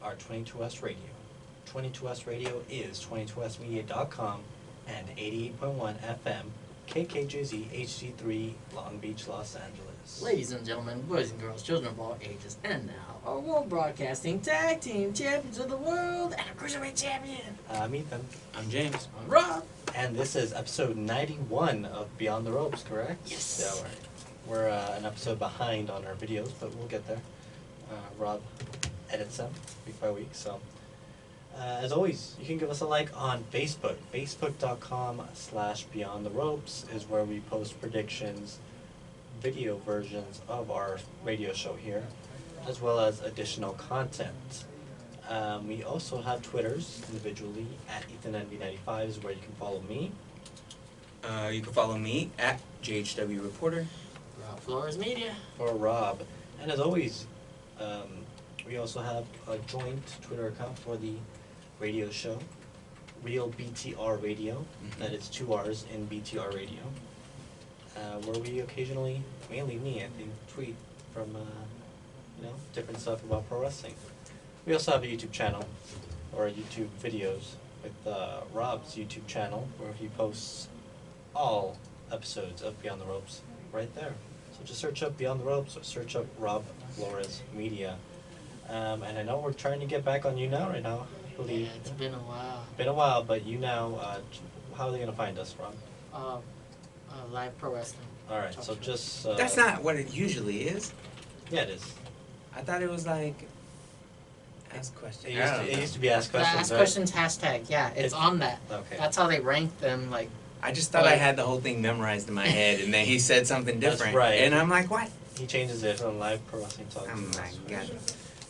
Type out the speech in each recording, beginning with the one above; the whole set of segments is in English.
are 22S Radio. 22S Radio is 22smedia.com and 88.1 FM KKJZ HD3 Long Beach, Los Angeles. Ladies and gentlemen, boys and girls, children of all ages, and now our World Broadcasting Tag Team Champions of the World and a Cruiserweight Champion. I'm Ethan. I'm James. I'm Rob. And this is episode 91 of Beyond the Ropes, correct? Yes. Yeah, we're an episode behind on our videos, but we'll get there. Rob edits them week by week, so... as always, you can give us a like on Facebook. Facebook.com/Beyond the Ropes is where we post predictions, video versions of our radio show here, as well as additional content. We also have Twitters individually at EthanNB95 is where you can follow me. You can follow me at JHW Reporter. Rob Flores Media. Or Rob. And as always, we also have a joint Twitter account for the radio show, Real BTR Radio. Mm-hmm. That is 2 R's in BTR Radio, where we occasionally, mainly me, I think, tweet from different stuff about pro wrestling. We also have a YouTube channel, or YouTube videos with Rob's YouTube channel, where he posts all episodes of Beyond the Ropes right there. So just search up Beyond the Ropes or search up Rob Flores Media. And I know we're trying to get back on YouNow right now. Yeah, it's been a while. Been a while, but YouNow, how are they going to find us, Rob? Live pro wrestling. Alright, so just... That's not what it usually is. Yeah, it is. I thought it was like... Ask questions. It used to be Ask Questions, Ask right? Questions hashtag, yeah, it's on that. Okay. That's how they rank them, like... I just thought I had the whole thing memorized in my head, and then he said something That's different. right. And I'm like, what? He changes it from Live Pro Wrestling Talk. Oh my god.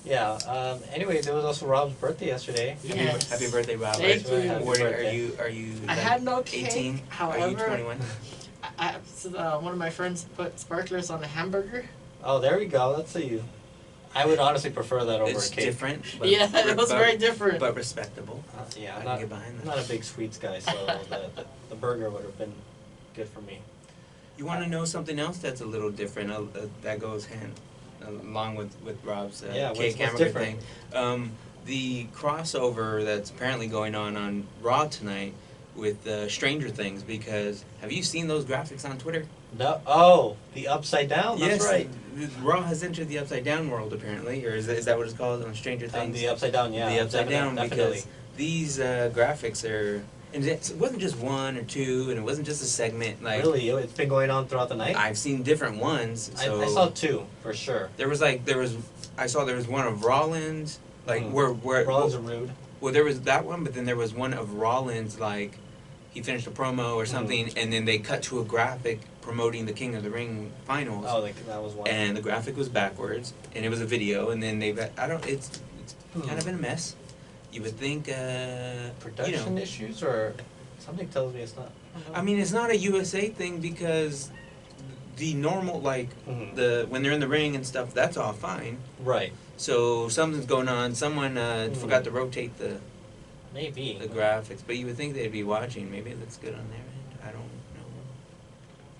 Yeah, anyway, there was also Rob's birthday yesterday. Yes. Happy birthday, Robert. Thank you. Happy birthday. Are you I like had no cake, 18? Are you however- 21? One of my friends put sparklers on a hamburger. Oh, there we go. That's you. I would honestly prefer that over It's a cake. different. But, Yeah, it was very different. But respectable. Yeah, I I'm can get behind that. not a big sweets guy, so the burger would have been good for me. You want to know something else that's a little different, that goes hand along with Rob's Yeah, cake what's hamburger different? thing. The crossover that's apparently going on Raw tonight with Stranger Things, because have you seen those graphics on Twitter? No, oh, the Upside Down? That's Yes, right. Raw has entered the Upside Down world apparently, or is that what it's called on Stranger Things? The Upside Down, yeah. The Upside Down, definitely. because these graphics are, and it wasn't just one or two, and it wasn't just a segment. Like Really? It's been going on throughout the night? I've seen different ones. So I saw 2, for sure. I saw there was one of Rollins, like where Rollins and Rude. well, there was that one, but then there was one of Rollins, like he finished a promo or something, and then they cut to a graphic promoting the King of the Ring finals. Oh, that was one. And the graphic was backwards, and it was a video, and then it's kind of in a mess. You would think, Production issues, or something tells me it's not. I mean, it's not a USA thing because the normal, like, when they're in the ring and stuff, that's all fine. Right. So something's going on. Someone forgot to rotate the Maybe. graphics, but you would think they'd be watching. Maybe it looks good on their end. I don't know.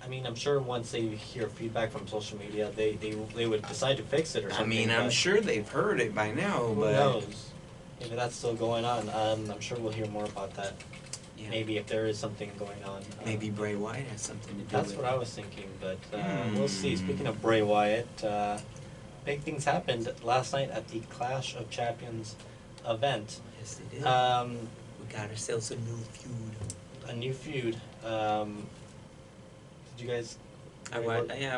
I mean, I'm sure once they hear feedback from social media, they would decide to fix it or I something. mean, I'm but sure they've heard it by now, who but knows? Maybe that's still going on. I'm sure we'll hear more about that. yeah. Maybe if there is something going on. Maybe Bray Wyatt has something to do That's with what it. I was thinking, but we'll see. Hmm. Speaking of Bray Wyatt, big things happened last night at the Clash of Champions event. Yes, they did. We got ourselves a new feud. A new feud. Did you guys? I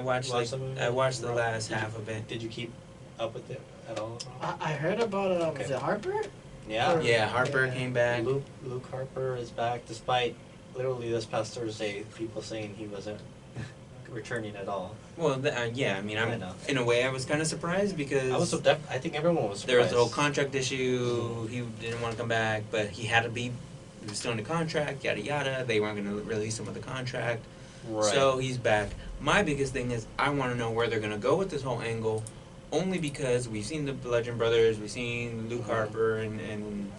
watched watch some of it? I watched the Rob, last did you- half of it. Did you keep up with it at all? I heard about it. Okay. Was it Harper? Yeah. Yeah, Harper came back. Luke Harper is back, despite literally this past Thursday people saying he wasn't returning at all. Well, yeah, I mean, I know. in a way I was kind of surprised because I think everyone was surprised. there was the whole contract issue. He didn't want to come back, but he had to be. He was still in the contract, yada yada. They weren't going to release him with the contract. Right. So he's back. My biggest thing is I want to know where they're going to go with this whole angle, only because we've seen the Bludgeon Brothers, we've seen Luke Harper and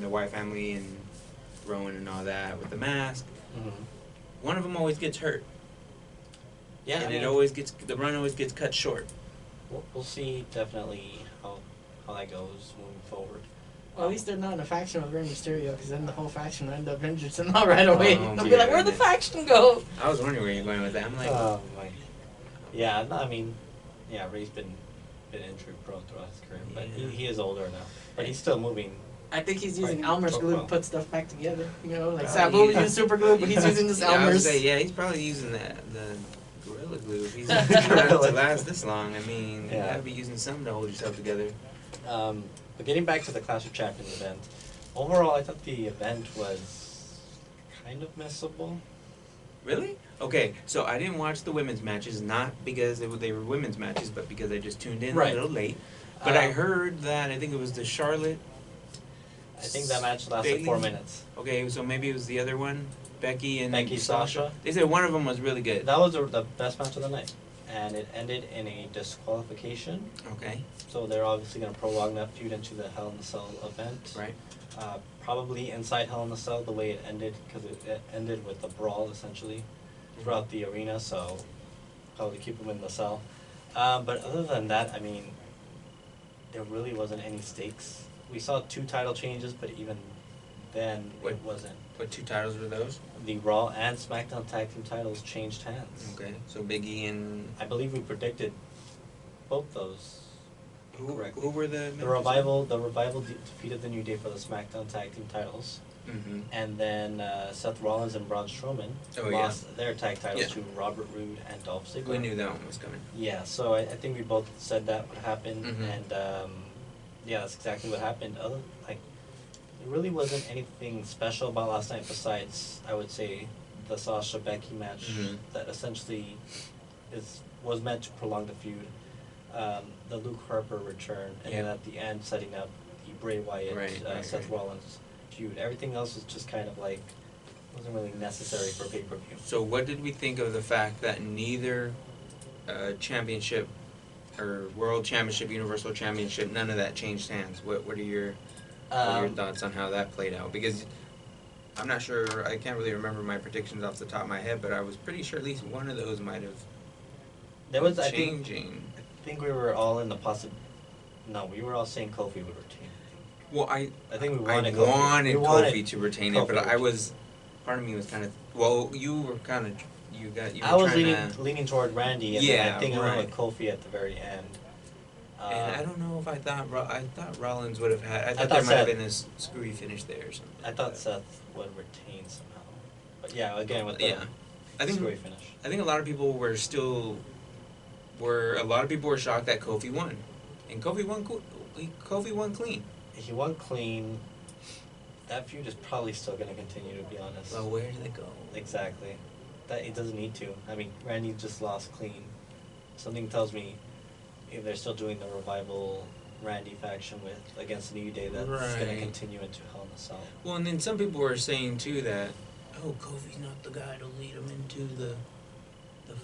the White family and Rowan and all that with the mask. One of them always gets hurt. Yeah, and I mean, the run always gets cut short. we'll see definitely how how that goes moving forward. Well, at least they're not in a faction with Rey Mysterio, because then the whole faction will end up injured somehow right away. Oh, They'll be like, where'd the goodness. faction go? I was wondering where you're going with that. I'm like, Oh my. Yeah, no, I mean, yeah, Ray's been injury prone throughout his career, but Yeah. he is older now. But he's still moving. I think he's using Right. Elmer's glue to Well. put stuff back together. You know, like Probably Sabu using- used super glue, but he's using this yeah, I was Elmer's. say, yeah, he's probably using the Gorilla Glue. If he's trying to last this long, I mean, you Yeah. gotta be using something to hold yourself together. But getting back to the Clash of Champions event, overall, I thought the event was kind of missable. Really? Okay, so I didn't watch the women's matches, not because they were women's matches, but because I just tuned in Right. a little late. But I Um, heard that, I think it was the Charlotte. I think that match lasted Bailey? 4 minutes. Okay, so maybe it was the other one, Becky and Becky, Sasha. They said one of them was really good. That was the best match of the night, and it ended in a disqualification. Okay, So they're obviously going to prolong that feud into the Hell in a Cell event. right. Probably inside Hell in a Cell the way it ended, because it ended with a brawl essentially throughout the arena. So probably keep them in the cell. But other than that, I mean, there really wasn't any stakes. We saw 2 title changes, but even then What? it wasn't. What 2 titles were those? The Raw and SmackDown tag team titles changed hands. Okay, so Big E and I believe we predicted both those. Correctly. who were the The members? revival defeated the New Day for the SmackDown tag team titles, Mm-hmm. and then Seth Rollins and Braun Strowman Oh, yeah. lost their tag titles Yeah. to Robert Roode and Dolph Ziggler. We knew that one was coming. Yeah, so I think we both said that would happen, Mhm. and yeah, that's exactly what happened. There really wasn't anything special about last night besides, I would say, the Sasha Becky match Mhm. that essentially was meant to prolong the feud. The Luke Harper return, and then Yeah. at the end setting up the Bray Wyatt, Right, Seth right. Rollins feud. Everything else was just kind of like wasn't really necessary for pay-per-view. So what did we think of the fact that neither championship or World Championship, Universal Championship, none of that changed hands? What are your thoughts on how that played out? Because I'm not sure, I can't really remember my predictions off the top of my head, but I was pretty sure at least one of those might have There was, I think we were all in the No, we were all saying Kofi would retain. Well, I think we I wanted Kofi. wanted We wanted Kofi to retain it, but Kofi. I was, part of me was kind of, well, you were kind of, you I was trying leaning to, leaning toward Randy, and then Yeah, I think I went right. with Kofi at the very end. and I don't know if I thought Rollins would have had. I thought thought there might have Seth- been a screwy finish there or something. I thought Seth would retain somehow, but yeah, again with the Yeah, I think screwy finish. a lot of people were shocked that Kofi won, and Kofi won clean. He won clean. That feud is probably still going to continue, to be honest. Well, where did it go? Exactly. That it doesn't need to. I mean, Randy just lost clean. Something tells me if they're still doing the revival Randy faction against the New Day, that's going to Right. continue into Hell in a Cell. Well, and then some people were saying too that, oh, Kofi's not the guy to lead him into the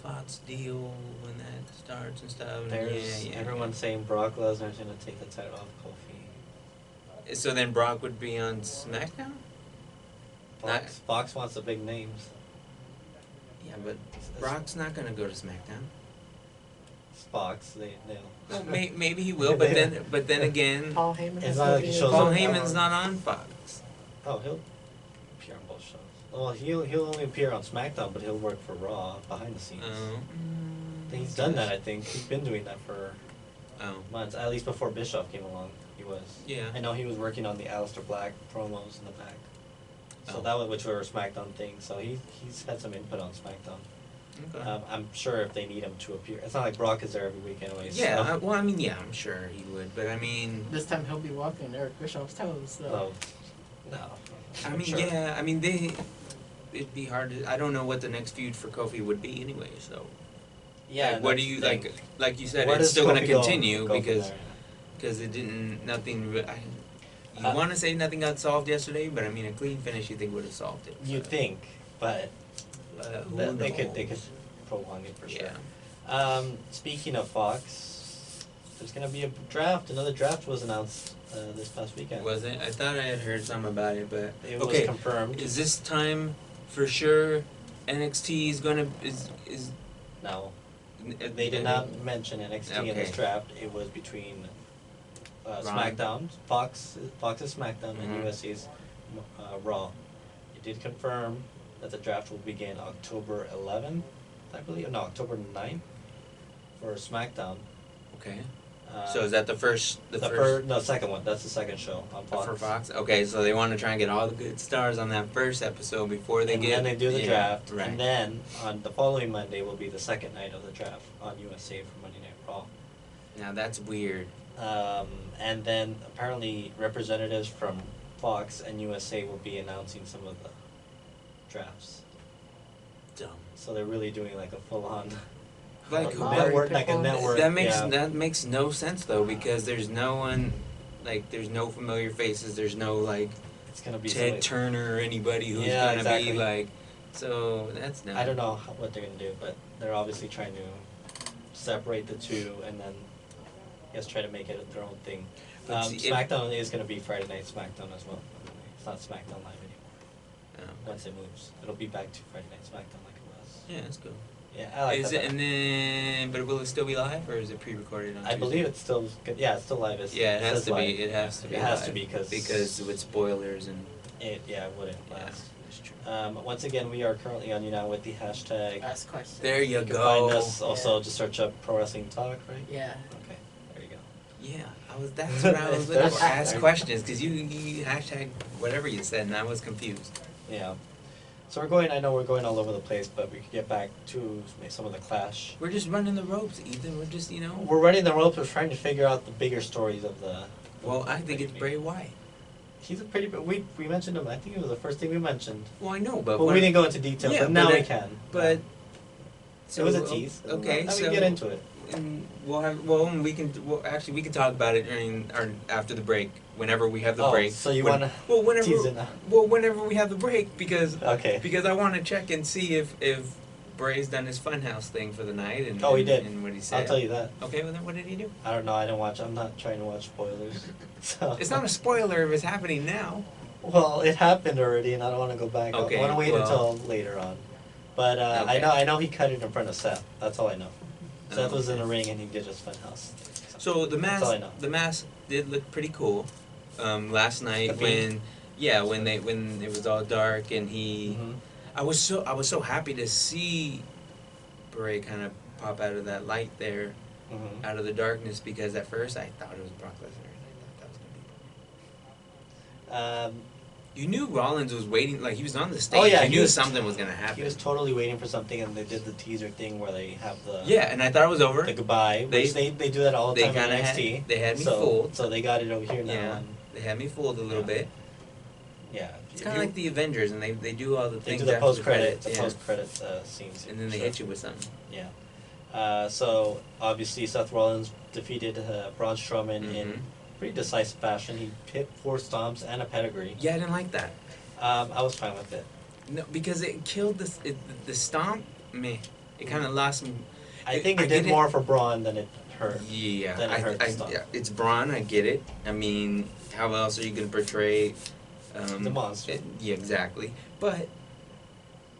Fox deal when that starts and stuff. And There's everyone saying Brock Lesnar's going to take the title off Kofi. So then Brock would be on SmackDown? Not- Fox wants the big names. Yeah, but Brock's not gonna go to SmackDown. Fox, they'll. Well, maybe he will, but then again, Paul Heyman It's has not like something he to shows do Paul up- with it. Heyman's not on Fox. Oh, he'll appear on both shows. Well, he'll only appear on SmackDown, but he'll work for Raw behind the scenes. He's done that, I think. He's been doing that for Oh, months, at least before Bischoff came along. He was. yeah. I know he was working on the Aleister Black promos in the back. So Oh. that was which were SmackDown things. So he's had some input on SmackDown. Okay. I'm sure if they need him to appear, it's not like Brock is there every week anyways. Yeah, so. well, I mean, yeah, I'm sure he would, but I mean, This time he'll be walking Eric Bischoff's toes, though. No. I I'm mean, sure. yeah, I mean, it'd be hard to, I don't know what the next feud for Kofi would be anyway, so. Yeah. Like, what do that's you, the thing. like you said, Where it's does still gonna Kofi go- continue go from because, there? because it didn't, you Uh, wanna say nothing got solved yesterday, but I mean, a clean finish you think would have solved it. You'd think, but Who they could knows? prolong it for sure. Yeah. Speaking of Fox, there's gonna be a draft. Another draft was announced this past weekend. Was it? I thought I had heard something about it, but It was okay. confirmed. Is this time for sure NXT is gonna is No, they did not mention NXT in this Okay. draft. It was between SmackDown, Fox is SmackDown, and Mhm. USA's Raw. It did confirm that the draft will begin October 11th, I believe. No, October 9th for SmackDown. Okay. Uh, So is that the first? no, second one. That's the second show on Fox. For Fox? Okay, so they want to try and get all the good stars on that first episode before they And get. then they do the yeah, draft, Right. and then on the following Monday will be the second night of the draft on USA for Monday Night Raw. Now that's weird. And then apparently representatives from Fox and USA will be announcing some of the drafts. Dumb. So they're really doing like a full-on Like network, like a network. that makes yeah. that makes no sense though, because there's no one, like there's no familiar faces. There's no like It's gonna be Ted somebody- Turner or anybody who's Yeah, gonna exactly. be like. So that's dumb. I don't know what they're gonna do, but they're obviously trying to separate the two and then I guess try to make it their own thing. But see, if- SmackDown is gonna be Friday Night SmackDown as well. By the way. It's not SmackDown Live anymore. Oh. Once it moves, it'll be back to Friday Night SmackDown like it was. Yeah, that's cool. Yeah, I like Is that. it and then? But will it still be live or is it pre-recorded on? I Tuesday? believe it's still good. Yeah, it's still live. Yeah, it has says to be. live. It has to be. It has live to be because with spoilers and. it wouldn't Yeah, last. that's true. Once again, we are currently on now with the hashtag. Ask questions. There you You can go. find us also. Yeah. Just search up Pro Wrestling Talk, right? Yeah. Okay, there you go. Yeah, that's what I was looking for. Ask There's- questions because you hashtag whatever you said and I was confused. Yeah. So I know we're going all over the place, but we could get back to some of the Clash. We're just running the ropes, Ethan. We're just We're running the ropes. We're trying to figure out the bigger stories of the. Well, I think it's Bray Wyatt. He's a pretty. We mentioned him. I think it was the first thing we mentioned. Well, I know, but But we didn't go into detail. Yeah, but now but we I- can. But it was a tease. Okay, Now so we get into it. And we can talk about it during or after the break. Whenever we have the Oh, break. so you When- wanna whenever tease it now? whenever we have the break because Okay. I want to check and see if Bray's done his funhouse thing for the night and Oh, he did. and what he said. I'll tell you that. Okay, well then what did he do? I don't know. I didn't watch. I'm not trying to watch spoilers. So. It's not a spoiler if it's happening now. Well, it happened already, and I don't want to go back. Okay, I want to wait well- until later on. But Okay. I know he cut it in front of Seth. That's all I know. Oh, Seth was in okay. the ring and he did his funhouse. So the That's all I know. mask did look pretty cool. Last night The when it was all dark and he, Mhm. I was so happy to see Bray kind of pop out of that light there, Mhm. out of the darkness because at first I thought it was Brock Lesnar. I thought that was gonna be. You knew Rollins was waiting, like he was on the stage. Oh, yeah, you he knew was- something was gonna He happen. was totally waiting for something, and they did the teaser thing where they have the Yeah, and I thought it was over. the goodbye. Which they do that all the they time in kinda NXT. they had me so, fooled. So they got it over here now. Yeah, And, they had me fooled a little Yeah. bit. yeah. It's if kind of you- like the Avengers, and they do all the they things do the after post credits, yeah. post credits scenes. and then they Sure. hit you with something. Yeah. So obviously Seth Rollins defeated Braun Strowman in Mhm. pretty decisive fashion. He hit 4 stomps and a pedigree. Yeah, I didn't like that. I was fine with it. No, because it killed the stomp. Meh, it kind of lost me. I think it get did more for Braun than it hurt. Yeah, Then it hurt the stomp. yeah, it's Braun. I get it. I mean, how else are you gonna portray The monster. Yeah, exactly. But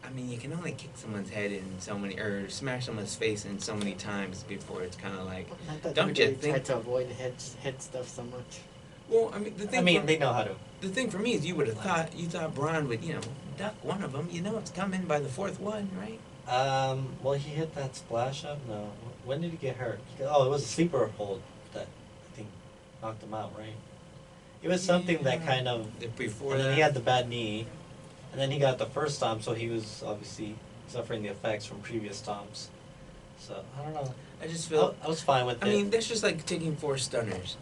I mean, you can only kick someone's head in so many, or smash someone's face in so many times before it's kind of like. I thought Don't they you really think- tried to avoid head stuff so much. Well, I mean, They know how to. the thing for me is you would have thought Braun would duck one of them. You know it's coming by the fourth one, right? Well, he hit that splash up. No, when did he get hurt? It was a sleeper hold that I think knocked him out, right? It was something that Yeah. kind of. Before And that. then he had the bad knee, and then he got the first stomp, so he was obviously suffering the effects from previous stomps. So I don't know. I just feel. I was fine with I it. mean, that's just like taking 4 stunners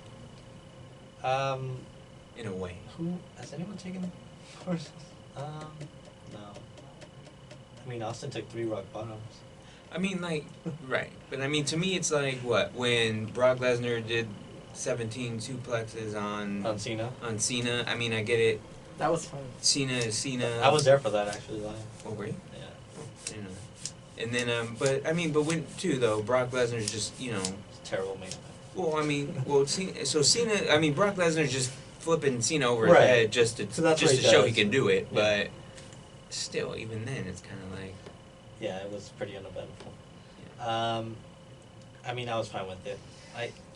in a way. Who has anyone taken horses? No. I mean, Austin took 3 rock bottoms. I mean, like, right. But I mean, to me, it's like what when Brock Lesnar did 17 suplexes On Cena. on Cena. I mean, I get it. That was fun. Cena is Cena. I was there for that actually live. Oh, were you? Yeah, You know. And then, but I mean, but when too though, Brock Lesnar's just it's a terrible main event. Well, I mean, Cena. I mean, Brock Lesnar's just flipping Cena over Right. his head just to So that's just what to he show does. he can do it. Yeah. But still, even then, it's kind of like. Yeah, it was pretty uneventful. Yeah. I mean, I was fine with it.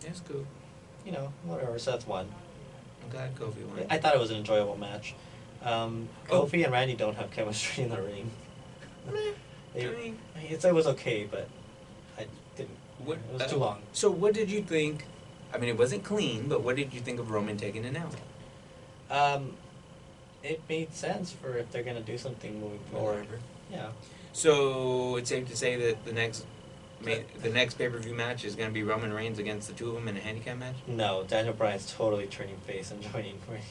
That's cool. you know, whatever. So that's one. I'm glad Kofi won. I thought it was an enjoyable match. Kofi and Randy don't have chemistry in the ring. They, I mean, it was okay, but I didn't. What, It was too long. So what did you think? I mean, it wasn't clean, but what did you think of Roman taking it out? It made sense for if they're gonna do something moving forward. Yeah. So it's safe to say that the next pay-per-view match is going to be Roman Reigns against the two of them in a handicap match. No, Daniel Bryan's totally turning face and joining Reigns.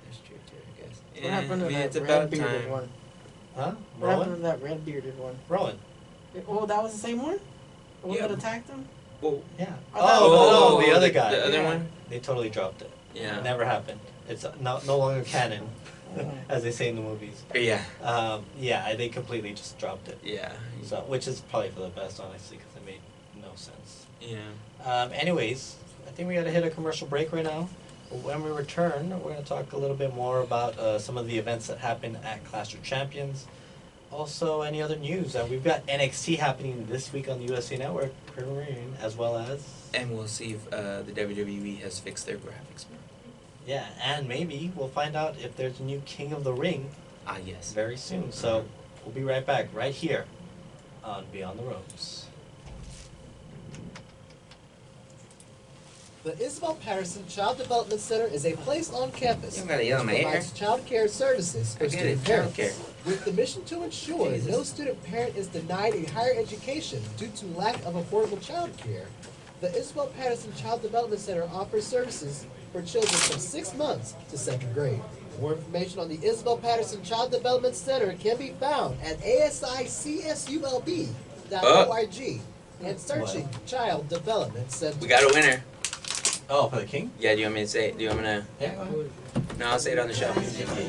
That's true too, I guess. What happened to I mean, that it's about red bearded time. one? Huh? What happened to Rowan? that red bearded one? Rowan. Oh, that was the same one? The one Yeah. that attacked him? Well, Yeah. I thought- Oh, the other guy. The other Yeah. one. They totally dropped it. Yeah. It never happened. It's no longer canon, Oh. as they say in the movies. Yeah. Yeah, they completely just dropped it. Yeah. So, which is probably for the best, honestly, because it made no sense. Yeah. Anyways, I think we gotta hit a commercial break right now. When we return, we're gonna talk a little bit more about some of the events that happened at Clash of Champions. Also, any other news? We've got NXT happening this week on the USA Network, as well as And we'll see if the WWE has fixed their graphics. yeah, and maybe we'll find out if there's a new King of the Ring Ah, yes. very soon. So we'll be right back, right here on Beyond the Ropes. The Isabel Patterson Child Development Center is a place on campus You gotta yell in my which ear. provides child care services for I get student it, parents. childcare. With the mission to ensure Jesus. no student parent is denied a higher education due to lack of affordable child care, the Isabel Patterson Child Development Center offers services for children from 6 months to 2nd grade. More information on the Isabel Patterson Child Development Center can be found at asiCSULB.org and searching Child Development Center. We got a winner. Oh, for the King? Yeah, do you want me to say it? Do you want me to? Yeah. Go ahead. No, I'll say it on the show.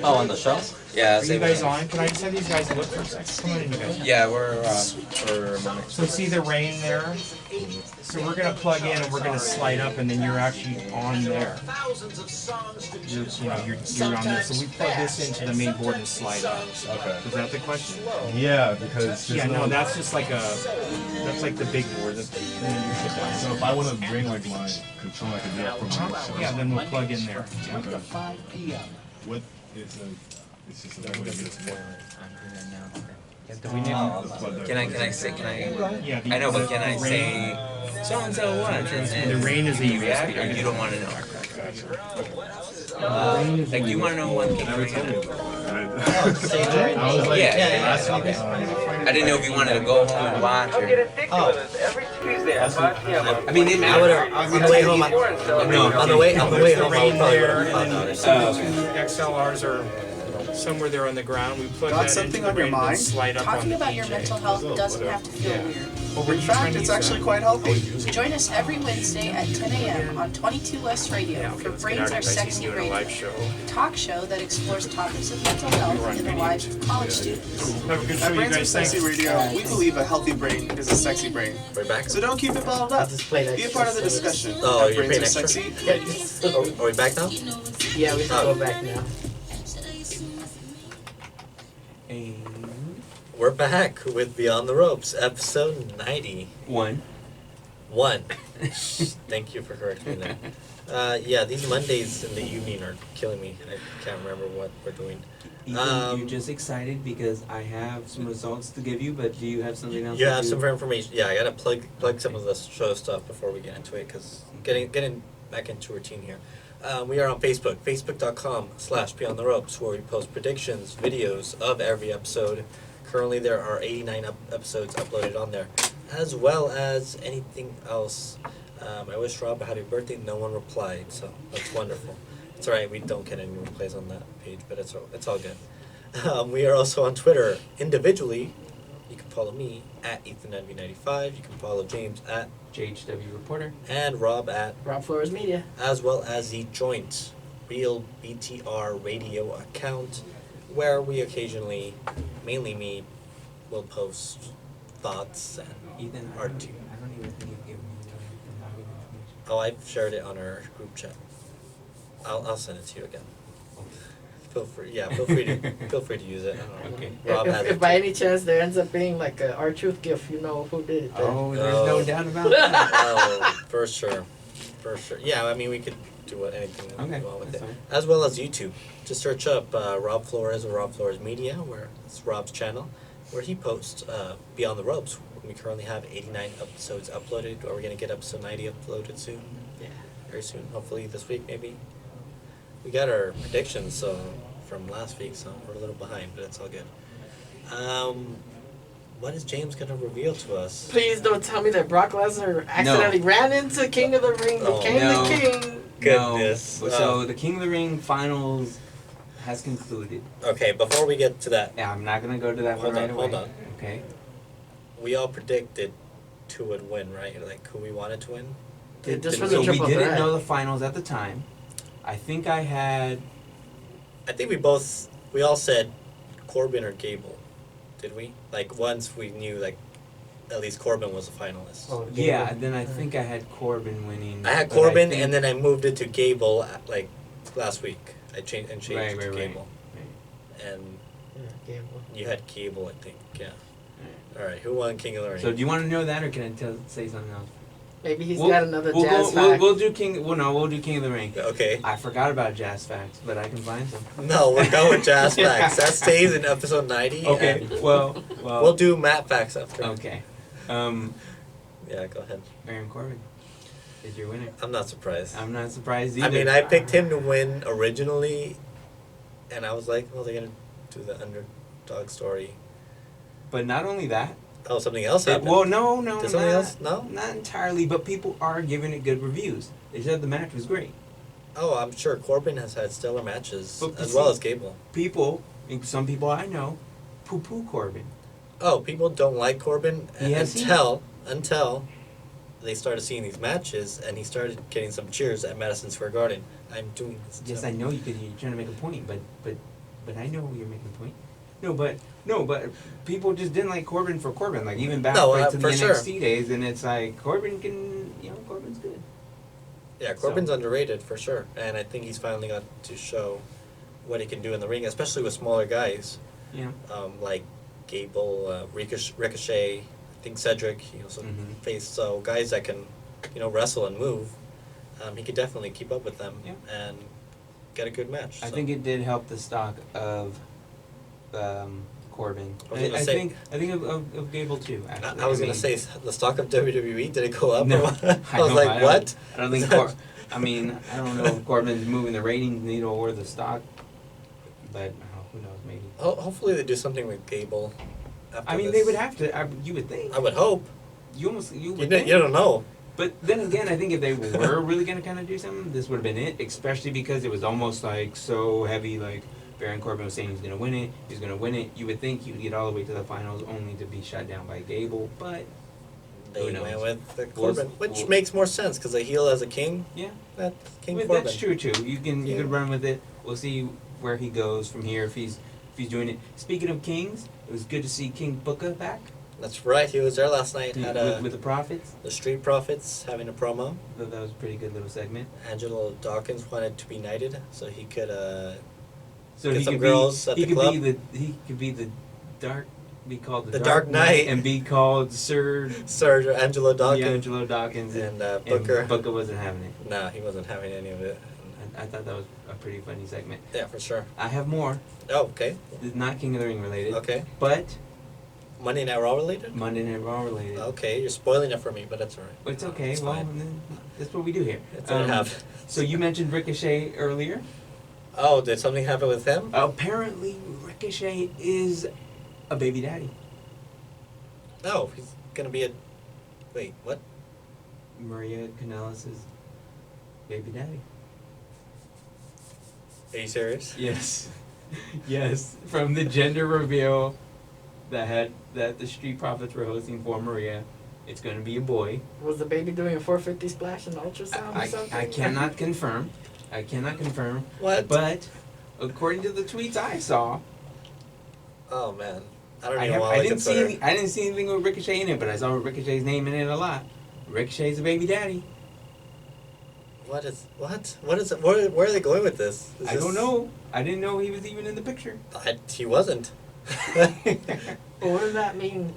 Oh, on the show? Yeah, I'll Are say you it. guys on? Can I just have these guys look for a second? Come on in, you guys. Yeah, we're for a moment. So see the rain there? So we're gonna plug in and we're gonna slide up, and then you're actually on there. You're on there. So we plug this into the main board and slide up. Okay. Is that the question? Yeah, because there's Yeah, no, that's just like that's like the big board. And then you put that. So if I want to bring like my controller, I can do it from my Yeah, then we'll plug in there. Okay. 5 p.m. What is a? It's just a way to get a spoiler. We need. Can I say? Can I? Yeah. I know, but can I the say so and so what? The rain is a you react, USB. or you don't want to know? Rain is Like you want to know one thing Never right told me now? about that. Same I was like, Yeah, last yeah, week. okay. I didn't know if you wanted to go home and watch or. Oh. I mean, it I would matters. have, on the way home, on the way home, I would probably there, have and found then out. the two XLRs are somewhere there on the ground. We plug Got that something into the on your rain and mind? slide up on Talking the about your PJ. mental health doesn't have to feel Yeah. weird. What were In you fact, trying to it's use actually that? quite healthy. Join us every Wednesday at 10 a.m. on 22 West Radio Yeah, okay, for let's get Brains out Are of here. I see Sexy you doing a live Radio, show. a talk show that explores topics of mental health in the lives of college students. Have a good show, At you Brains Are guys. Sexy Thanks. Radio, we believe a healthy brain is a sexy brain. We're back. So don't keep it bottled up. Just play Be a part of the discussion. Oh, At you're Brains paying Are extra? Sexy. Are we back now? Yeah, we should go back now. We're back with Beyond the Ropes, episode 91. One. Thank you for correcting me there. Yeah, these Mondays in the evening are killing me. I can't remember what we're doing. Ethan, you're just excited because I have some results to give you, but do you have something else? You to have do? some information. Yeah, I gotta plug some of the show stuff before we get into it, because getting back into routine here. We are on Facebook, facebook.com/Beyond the Ropes, where we post predictions, videos of every episode. Currently, there are 89 episodes uploaded on there, as well as anything else. I wish Rob a happy birthday. No one replied, so that's wonderful. It's alright, we don't get any replays on that page, but it's all good. We are also on Twitter individually. You can follow me at EthanNV95. You can follow James at JHW Reporter. and Rob at, Rob Flores Media. as well as the joint Real BTR radio account, where we occasionally, mainly me, will post thoughts and Ethan, I art don't too. even think you've given me information. Oh, I've shared it on our group chat. I'll send it to you again. Feel free to use it. Okay. Rob has If it by too. any chance there ends up being like a R-Truth gift, you know who did it. Then. Oh, there's no Oh. doubt about that. Oh, for sure. For sure. Yeah, I mean, we could do anything we Okay, want with that's it. fine. As well as YouTube. Just search up Rob Flores or Rob Flores Media, where it's Rob's channel, where he posts Beyond the Ropes. We currently have 89 episodes uploaded, or we're going to get episode 90 uploaded soon. Yeah. Very soon. Hopefully this week, maybe. We got our predictions from last week, so we're a little behind, but it's all good. What is James going to reveal to us? Please don't tell me that Brock Lesnar accidentally ran into King of the Ring, Oh, became no. the king. Goodness. No. So the King of the Ring finals has concluded. Okay, before we get to that, Yeah, I'm not gonna go to that Hold one right on, away. hold on. Okay. we all predicted who would win, right? Like who we wanted to win. Yeah, just Did for we- the So we triple didn't threat. know the finals at the time. I think I had. I think we all said Corbin or Gable. Did we? Like once we knew like at least Corbin was a finalist. Oh, Yeah, Gable. then I think I had Corbin winning. I had but Corbin think- and then I moved it to Gable like last week. I changed it to Right. Gable. And Yeah, Gable. you had Gable, I think. Yeah. Alright, who won King of the Ring? So do you want to know that, or can I say something else? Maybe he's We'll- got another we'll jazz go, fact. we'll do King. Well, no, we'll do King of the Ring. Okay. I forgot about Jazz Facts, but I can find some. No, we're going with Jazz Facts. That stays in episode 90. Okay. and Well. we'll do Matt Facts after. Okay. Yeah, go ahead. Baron Corbin is your winner. I'm not surprised. I'm not surprised either. I mean, I picked him to win originally, and I was like, well, they're going to do the underdog story. But not only that. Oh, something else happened? Well, no. Did something not, else? No? Not entirely, but people are giving it good reviews. They said the match was great. Oh, I'm sure Corbin has had stellar matches, But as see- well as Gable. People, some people I know, poo-poo Corbin. Oh, people don't like Corbin He has until they started seeing these matches, and he started getting some cheers at Madison Square Garden. I'm doing this. Yes, too. I know you could. You're trying to make a point, but I know you're making a point. No, but people just didn't like Corbin for Corbin. Like even back No, to the for sure. NXT days, and it's like Corbin can, Corbin's good. Yeah, Corbin's underrated for sure, and I think he's finally got to show what he can do in the ring, especially with smaller guys. Yeah. Like Gable, Ricochet, I think Cedric, some Mhm. face, so guys that can, wrestle and move. He could definitely keep up with them Yeah. and get a good match. I so. think it did help the stock of Corbin. I was gonna I say- think of Gable too. Actually, I was gonna mean, say the stock of WWE, did it go up? No, or what? I I was know, like, I don't- what? I don't think. I mean, I don't know if Corbin's moving the ratings needle or the stock, but who knows? Maybe. Hopefully they do something with Gable. After I mean, this. they would have to. You would think. I would hope. You would You think. don't know. But then again, I think if they were really gonna kind of do something, this would have been it. Especially because it was almost like so heavy. Like Baron Corbin was saying he's gonna win it. He's gonna win it. You would think he would get all the way to the finals, only to be shut down by Gable. But They Who knows? went with the We'll- Corbin, which we'll- makes more sense because a heel as a king. yeah, That's King but Corbin. that's true too. You Yeah. could run with it. We'll see where he goes from here if he's doing it. Speaking of kings, it was good to see King Booker back That's right. He was there last night at with the Prophets. the Street Profits having a promo. Thought that was a pretty good little segment. Angelo Dawkins wanted to be knighted so he could So Get he some could girls be at he the could club. he could be the dark, be called The Dark Knight. and be called Sir Sir Angelo Dawkins. D'Angelo Dawkins And Booker. Booker wasn't having it. No, he wasn't having any of it. I thought that was a pretty funny segment. Yeah, for sure. I have more. Oh, okay. It's not King of the Ring related. Okay. But Monday Night Raw related? Monday Night Raw related. Okay, you're spoiling it for me, but that's alright. But it's okay. It's Well, fine. then that's what we do here. That's what I have. So you mentioned Ricochet earlier. Oh, did something happen with him? Apparently, Ricochet is a baby daddy. No, he's gonna be a. Wait, what? Maria Kanellis' baby daddy. Are you serious? Yes. Yes. From the gender reveal that the Street Profits were hosting for Maria, it's going to be a boy. Was the baby doing a 450 splash in the ultrasound or something? I cannot confirm. I cannot confirm. What? But according to the tweets I saw, Oh man, I don't I even want to didn't consider. I didn't see anything with Ricochet in it, but I saw Ricochet's name in it a lot. Ricochet's a baby daddy. What is what? What is it? Where are they going with this? Is I this- don't know. I didn't know he was even in the picture. He wasn't. Well, wouldn't that mean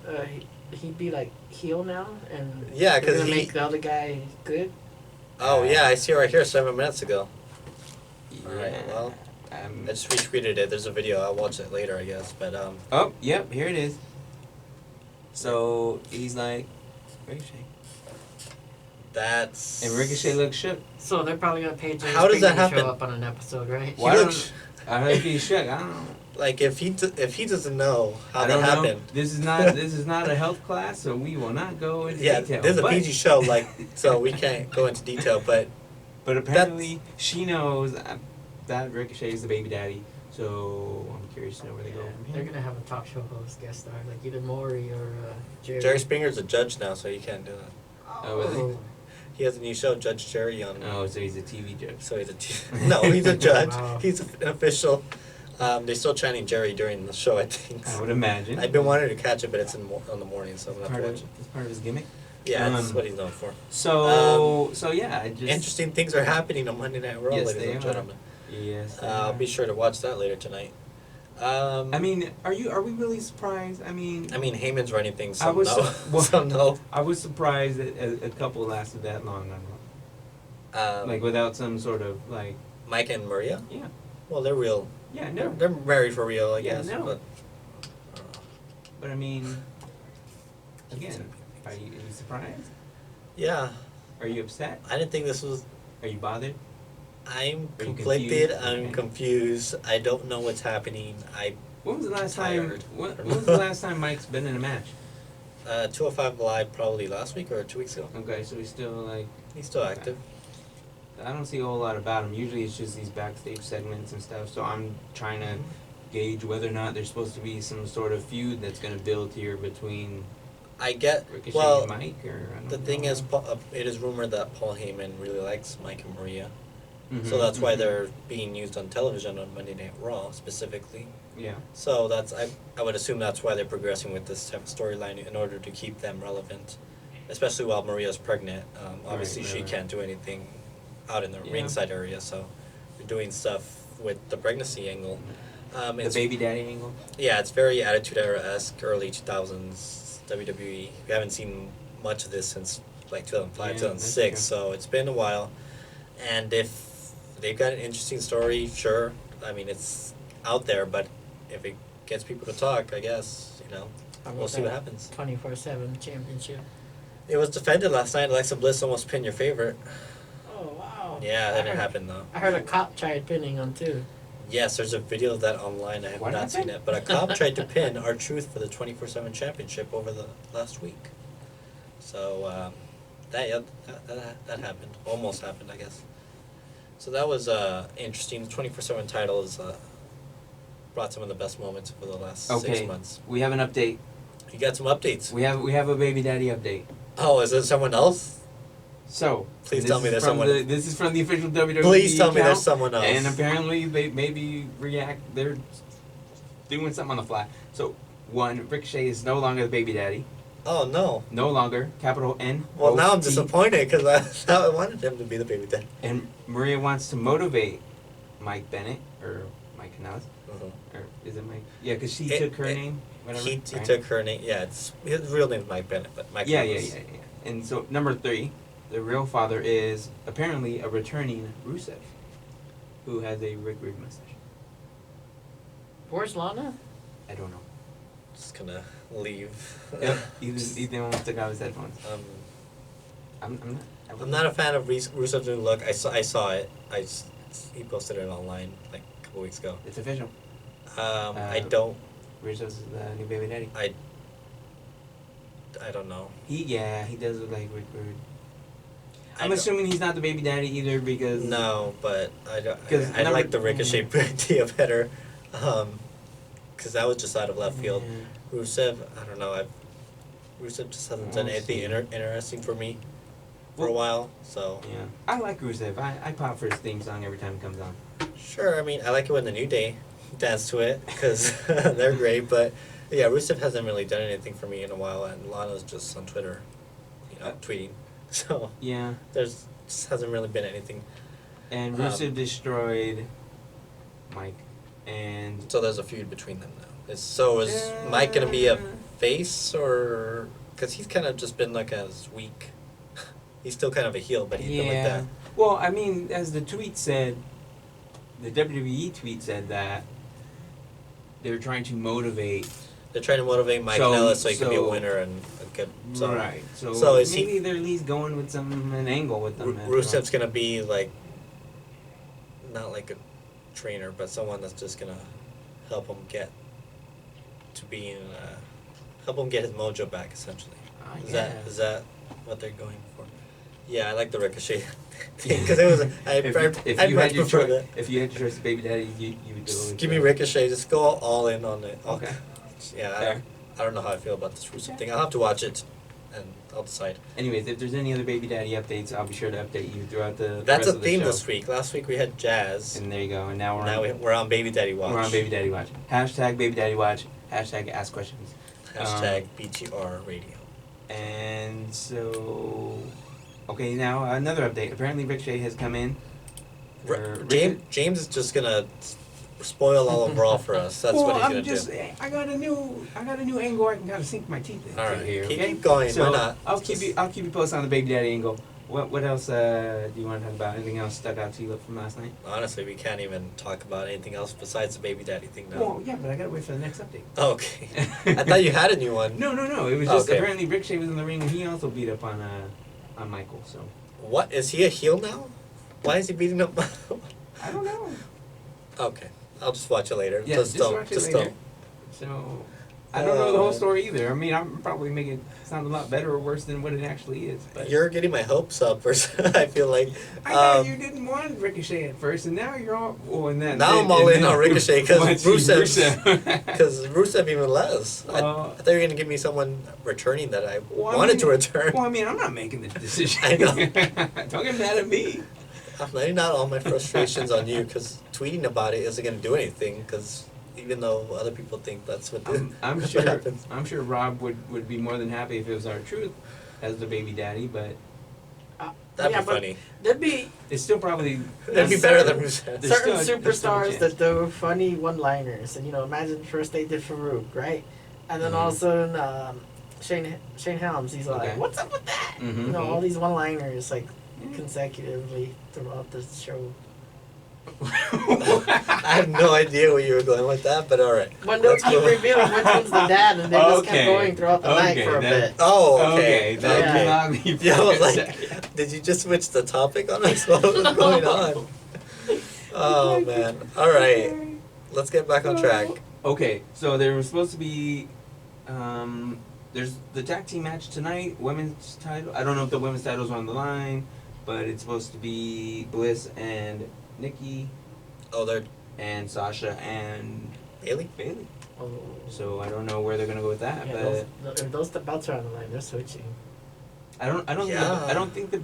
he'd be like heel now and Yeah, they're 'cause gonna he- make the other guy good? Oh yeah, I see it right here 7 minutes ago. Alright, Yeah. well, I just retweeted it. There's a video. I'll watch it later, I guess. But Oh, yep, here it is. So he's like, Ricochet. that's. And Ricochet looks shook. So they're probably gonna pay Jerry How does that Springer to happen? show up on an episode, right? Why looks- I don't know if he's shook. I don't know. Like if he doesn't know how I that don't know. happened. This is not a health class, so we will not go into Yeah, detail. this is a but, PG show, like so we can't go into detail. But But apparently she knows that Ricochet is the baby daddy. So I'm curious to know where they go from They're here. gonna have a talk show host guest star, like either Maury or Jerry. Jerry Springer's a judge now, so he can't do that. Oh, really? He has a new show, Judge Jerry, on. Oh, so he's a TV judge. So he's no, he's a judge. Wow. He's an official. They're still chanting Jerry during the show, I think. I would imagine. I've been wanting to catch it, but it's on the morning, so I'm gonna have part to of, watch it. it's part of his gimmick. Yeah, that's Um, what he's known for. So yeah, I just Interesting things are happening on Monday Night Raw, Yes, ladies they and are. gentlemen. Yes. they I'll are. be sure to watch that later tonight. I mean, are we really surprised? I mean, Heyman's running things, I some was no, well- some no. I was surprised that a couple lasted that long on Raw. Like without some sort of like, Mike and Maria. yeah, Well, they're real. yeah, They're, no. they're married for real, I Yeah, guess. no. But But I mean, again, are you surprised? yeah, Are you upset? I didn't think this was. Are you bothered? I'm Are you conflicted. confused? I'm Okay. confused. I don't know what's happening. When was the last time? Tired. When was the last time Mike's been in a match? 205 Live probably last week or 2 weeks ago. Okay, so he's still like, He's still active. I don't see a whole lot about him. Usually it's just these backstage segments and stuff. So I'm trying to gauge whether or not there's supposed to be some sort of feud that's going to build here between I get. Ricochet Well, and Mike. Or I don't the thing know. is, it is rumored that Paul Heyman really likes Mike and Maria, Mhm, so that's why mhm. they're being used on television on Monday Night Raw specifically. Yeah. So that's I would assume that's why they're progressing with this type of storyline in order to keep them relevant, especially while Maria's pregnant. Obviously, Right, she right. can't do anything out in the Yeah. ringside area, so they're doing stuff with the pregnancy angle. The It's, baby daddy angle. yeah, it's very Attitude Era-esque, early 2000s WWE. We haven't seen much of this since like 2005, Yeah, 2006, that's so it's been a while. And if they've got an interesting story, sure. I mean, it's out there, but if it gets people to talk, I guess, we'll see what happens. 24/7 championship. It was defended last night. Alexa Bliss almost pinned your favorite. Oh wow. Yeah, that didn't happen though. I heard a cop tried pinning him too. Yes, there's a video of that online. I have What not seen happened? it, but a cop tried to pin R-Truth for the 24/7 championship over the last week. So that happened. Almost happened, I guess. So that was interesting. The 24/7 title has brought some of the best moments for the last Okay. 6 months. We have an update. You got some updates. We have a baby daddy update. Oh, is it someone else? So Please this tell me is there's from someone- this is from the official WWE Please tell me account, there's someone else. And apparently they maybe react. They're doing something on the fly. So one, Ricochet is no longer the baby daddy. Oh no. No longer. Capital N. Well, now I'm O T. disappointed because I wanted him to be the baby dad. And Maria wants to motivate Mike Bennett or Mike Canales, or is it Mike? Yeah, because she took her name. Whatever. He right? took her name. Yeah, his real name is Mike Bennett, but Mike. Yeah. Canales. And so number 3, the real father is apparently a returning Rusev, who has a Rick Rude mustache. Where's Lana? I don't know. Just gonna leave. Yep. Ethan almost took out his headphones. I'm not. I'm not a fan of Rusev's new look. I saw it. He posted it online like a couple weeks ago. It's official. I don't. Rusev's the new baby daddy. I don't know. He does look like Rick Rude. I I'm don't- assuming he's not the baby daddy either because No, but I don't. 'Cause I like the number- Ricochet idea better, because that was just out of left field. Yeah. Rusev, I don't know. Rusev just hasn't done We'll anything see. interesting for me for a Well- while. So Yeah, I like Rusev. I pop for his theme song every time it comes on. sure. I mean, I like it when the New Day dance to it because they're great. But yeah, Rusev hasn't really done anything for me in a while, and Lana's just on Twitter, tweeting. So Yeah, there's just hasn't really been anything. and Rusev destroyed Mike, and So there's a feud between them now. Is Mike gonna be a face or because he's kind of just been like as weak He's still kind of a heel, but he's been like that. Well, I mean, as the tweet said, the WWE tweet said that they're trying to motivate. They're trying to motivate Mike So- Nellis so he can be a so- winner and a good. So Right. So, so is he- maybe they're at least going with an angle with them. Rusev's gonna be like, not like a trainer, but someone that's just gonna help him get to being, help him get his mojo back, essentially. Is that what they're going for? Yeah, I like the Ricochet thing because it was. I'd you much had your prefer choice, that. if you had your choice, baby daddy, you would do Just it. give me Ricochet. Just go all in on it. Okay. Yeah, Fair. I don't know how I feel about this Rusev thing. I'll have to watch it, and I'll decide. Anyways, if there's any other baby daddy updates, I'll be sure to update you throughout the That's rest a of the theme show. this week. Last week we had Jazz. And there you go. And now we're Now on. we're on Baby Daddy Watch. We're on baby daddy watch. Hashtag baby daddy watch. Hashtag ask questions. Hashtag BTR Radio. And so, okay, now another update. Apparently, Ricochet has come in. James is just gonna spoil all of Raw for us. That's what he's gonna do. I got a new angle. I can kind of sink my teeth into All right, here. keep Okay. going. So Why not? I'll keep you posted on the baby daddy angle. What else do you want to talk about? Anything else stuck out to you from last night? Honestly, we can't even talk about anything else besides the Baby Daddy thing now. Well, yeah, but I gotta wait for the next update. Okay. I thought you had a new one. No. It was just Okay. apparently Ricochet was in the ring and he also beat up on Michael. So What is he a heel now? Why is he beating up? I don't know. Okay, I'll just watch it later. Yeah, just watch it later. So I don't know the whole story either. I mean, I'm probably making it sound a lot better or worse than what it actually is. But You're getting my hopes up, or I feel like. I thought you didn't want Ricochet at first, and now you're all. Well, and then Now I'm all in on Ricochet because Rusev. Because Rusev even less. I thought you were gonna give me someone returning that I wanted to return. Well, I mean, I'm not making the decision. I know. Don't get mad at me. I'm letting out all my frustrations on you because tweeting about it isn't gonna do anything. Because even though other people think that's what I'm what sure. happens. I'm sure Rob would be more than happy if it was our truth as the baby daddy, but That'd Yeah, be but funny. There'd be it's still probably. That'd be better than Rusev. There's certain still there's still a superstars chance. that do funny one-liners, and imagine first they did Farouk, right? And then all of a sudden, Shane Helms, he's like, Okay. "What's up with that?" Mhm. All these one-liners like consecutively throughout the show. I have no idea where you were going with that, but all right. When they'll Let's keep go. revealing which one's the dad, and they just kept Okay. going throughout the night Okay, for a that- bit. Oh, okay. that Yeah. will not be Yeah, I was for a like, second. did you just switch the topic on us? What was going on? Oh man. All right, let's get back on track. Okay, so there was supposed to be, there's the tag team match tonight, women's title. I don't know if the women's title's on the line, but it's supposed to be Bliss and Nikki Oh, they're and Sasha and Bailey. Bailey. Oh. So I don't know where they're gonna go with that, Yeah, but if those belts are on the line, they're switching. I don't Yeah. think the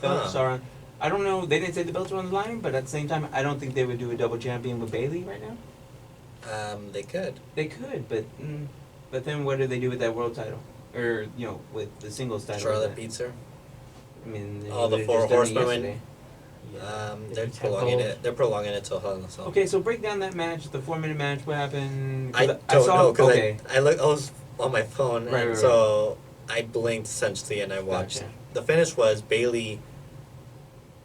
belts Huh. are on. I don't know. They didn't say the belts were on the line, but at the same time, I don't think they would do a double champion with Bailey right now. They could. They could, but then what do they do with that world title, or with the singles title? Charlotte beats her. I mean, Oh, the they Four just done it Horsemen win. yesterday. They're each have prolonging gold. it. They're prolonging it till Hell in a Cell. Okay, so break down that match, the 4-minute match. What happened? 'Cause I don't know because okay. I was on my phone, Right, and right, so I blinked essentially and I watched. Gotcha. The finish was Bailey.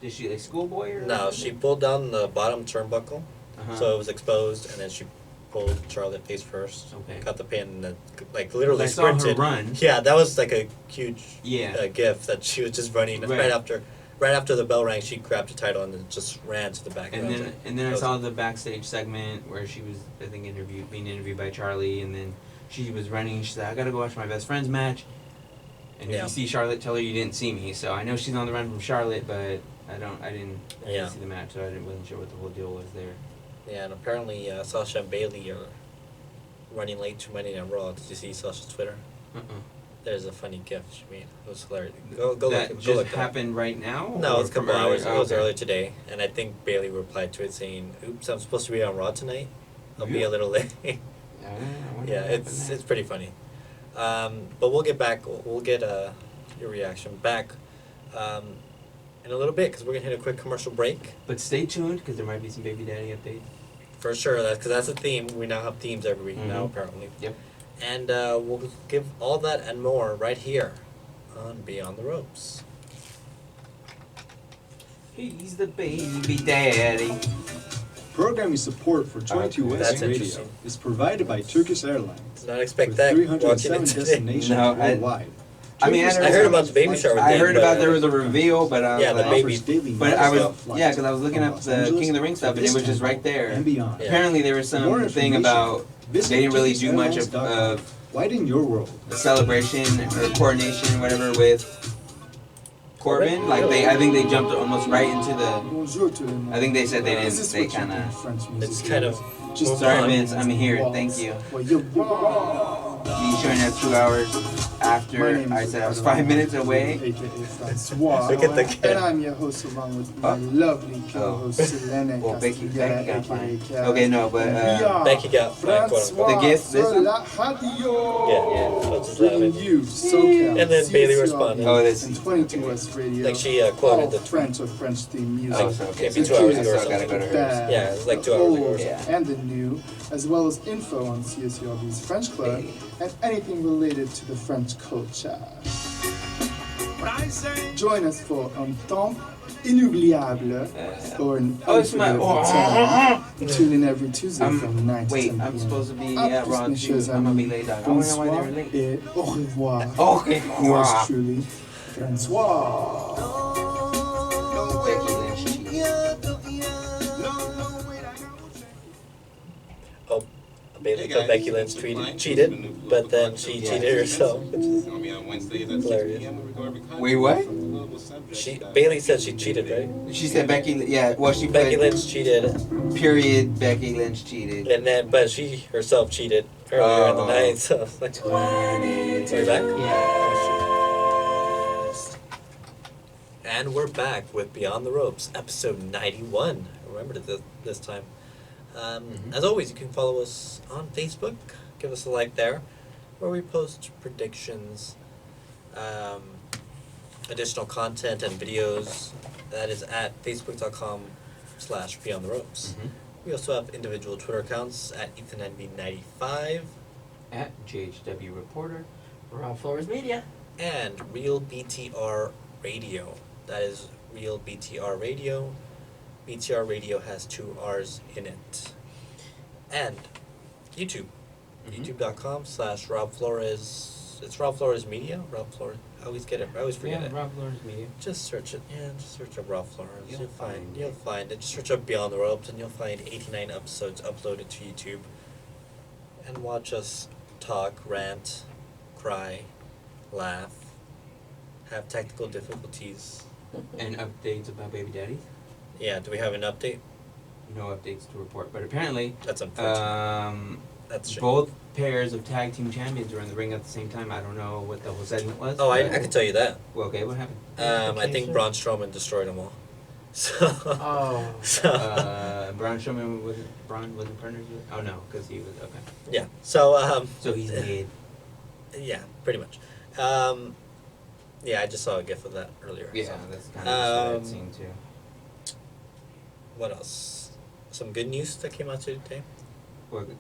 Did she like schoolboy or? No, she pulled down the bottom turnbuckle, Uh-huh. so it was exposed, and then she pulled Charlotte face first. Okay. Got the pin, and then literally I saw her sprinted. run. Yeah, that was like a huge Yeah. gift that she was just running Right. right after the bell rang. She grabbed the title and then just ran to the back. And of then it. and then That I was- saw the backstage segment where she was being interviewed by Charlie, and then she was running. She said, "I gotta go watch my best friend's match." And if Yeah. you see Charlotte, tell her you didn't see me. So I know she's on the run from Charlotte, but I didn't Yeah. see the match, so wasn't sure what the whole deal was there. Yeah, and apparently Sasha and Bailey are running late to Monday Night Raw. Did you see Sasha's Twitter? There's a funny gift she made. It was hilarious. Go That look. just Go look. happened right now. No, or it's a couple from earlier? hours. It was Okay. earlier today, and I think Bailey replied to it saying, "Oops, I'm supposed to be on Raw tonight. I'll be Yeah. a little late." I wonder Yeah, what it's happened pretty funny. But we'll get back. We'll get your reaction back in a little bit because we're gonna hit a quick commercial break. there. But stay tuned because there might be some baby daddy updates. For sure, because that's a theme. We now have themes every week now, Mhm. apparently. Yep. And we'll give all that and more right here on Beyond the Ropes. He's the baby daddy. Programming support for 22 Okay. West That's Radio interesting. is provided by Turkish Airlines. Did not expect with that watching 307 it today. destinations No, worldwide. I mean, I Turkish heard- I heard about Airlines the baby flights shower to I thing, heard but- about there was a reveal, but I was Yeah, the like, baby- offers daily But I was, nonstop flights yeah, because I was looking from up Los the Angeles King of the Ring to stuff, and it was just Istanbul right there. And beyond. Yeah. Apparently, there was For more some thing information, about visit they didn't really do much turkishairlines.com. of Widen your world. the celebration or coordination, whatever, with Corbin. Like I think they jumped almost right into the. Bonjour tout le monde. I think they said they This didn't. is They what you kind do in of. French music. It's kind of Just move Sorry, on. Vince. I'm here. Thank you. Well, you You showing up 2 hours after I said I was 5 minutes away. AKA Francois. Look at the kid. And I'm your host along with my lovely co-host Selene Well, Becky Castigliera, got aka fine. Kat. Okay, no, but We are Becky got fine, quote unquote. The gift, this Francois one? La Radio. Yeah, that's just Bringing laughing. you SoCal, And then Bailey CCRB, responded. Oh, this- and 22 West Radio. Like she quoted all the French or French theme music. Oh, so okay. Maybe So 2 hours I ago or still gotta go to something. hers. Yeah, it was like the 2 hours ago or old something. and the new, as well as info on CSURB's French Club and anything related to the French culture. Join us for un temps inoubliable or an Oh, it's my. unforgettable time. Tune in every Tuesday I'm- from 9 to Wait, 10 I'm p.m. supposed to be À at plus, Raw mes too. chers I'm gonna be amis. late. I don't know why they Bonsoir were late. et au revoir. Okay. Yours truly, Francois. Becky Lynch cheated. Oh, Bailey thought Becky Lynch cheated, but then she cheated herself, which is hilarious. Wait, what? Bailey said she cheated, right? She said Becky. Yeah. Well, she Becky put Lynch cheated, period. Becky Lynch cheated. and then but she herself cheated earlier in the Oh. night. So it's like, are we back? And we're back with Beyond the Ropes, episode 91. I remembered it this time. As always, you can follow us on Facebook. Give us a like there, where we post predictions, additional content and videos. That is at facebook.com/Beyond the Ropes. We also have individual Twitter accounts at EthanNB95 At JHW Reporter. Rob Flores Media. and Real BTR Radio. That is Real BTR Radio. BTR Radio has 2 R's in it. And YouTube. YouTube.com/Rob Flores. It's Rob Flores Media? Rob Flores. I always get it. I always forget Yeah, it. Rob Flores Media. Just search it. Yeah, just search up Rob Flores. You'll find You'll it. find it. Just search up Beyond the Ropes and you'll find 89 episodes uploaded to YouTube. And watch us talk, rant, cry, laugh, have technical difficulties. And updates about baby daddies. Yeah, do we have an update? No updates to report, but apparently, That's unfortunate. That's shame. both pairs of tag team champions were in the ring at the same time. I don't know what the whole segment was. Oh, I but- can tell you that. Well, okay, what happened? I think Braun Strowman destroyed them all. So, Oh. Braun Strowman wasn't partners with. Oh no, because he was okay. yeah. So, So he's made. yeah, pretty much. Yeah, I just saw a gif of that earlier. Yeah, so. that's kind of what Um, I'd seen too. What else? Some good news that came out today.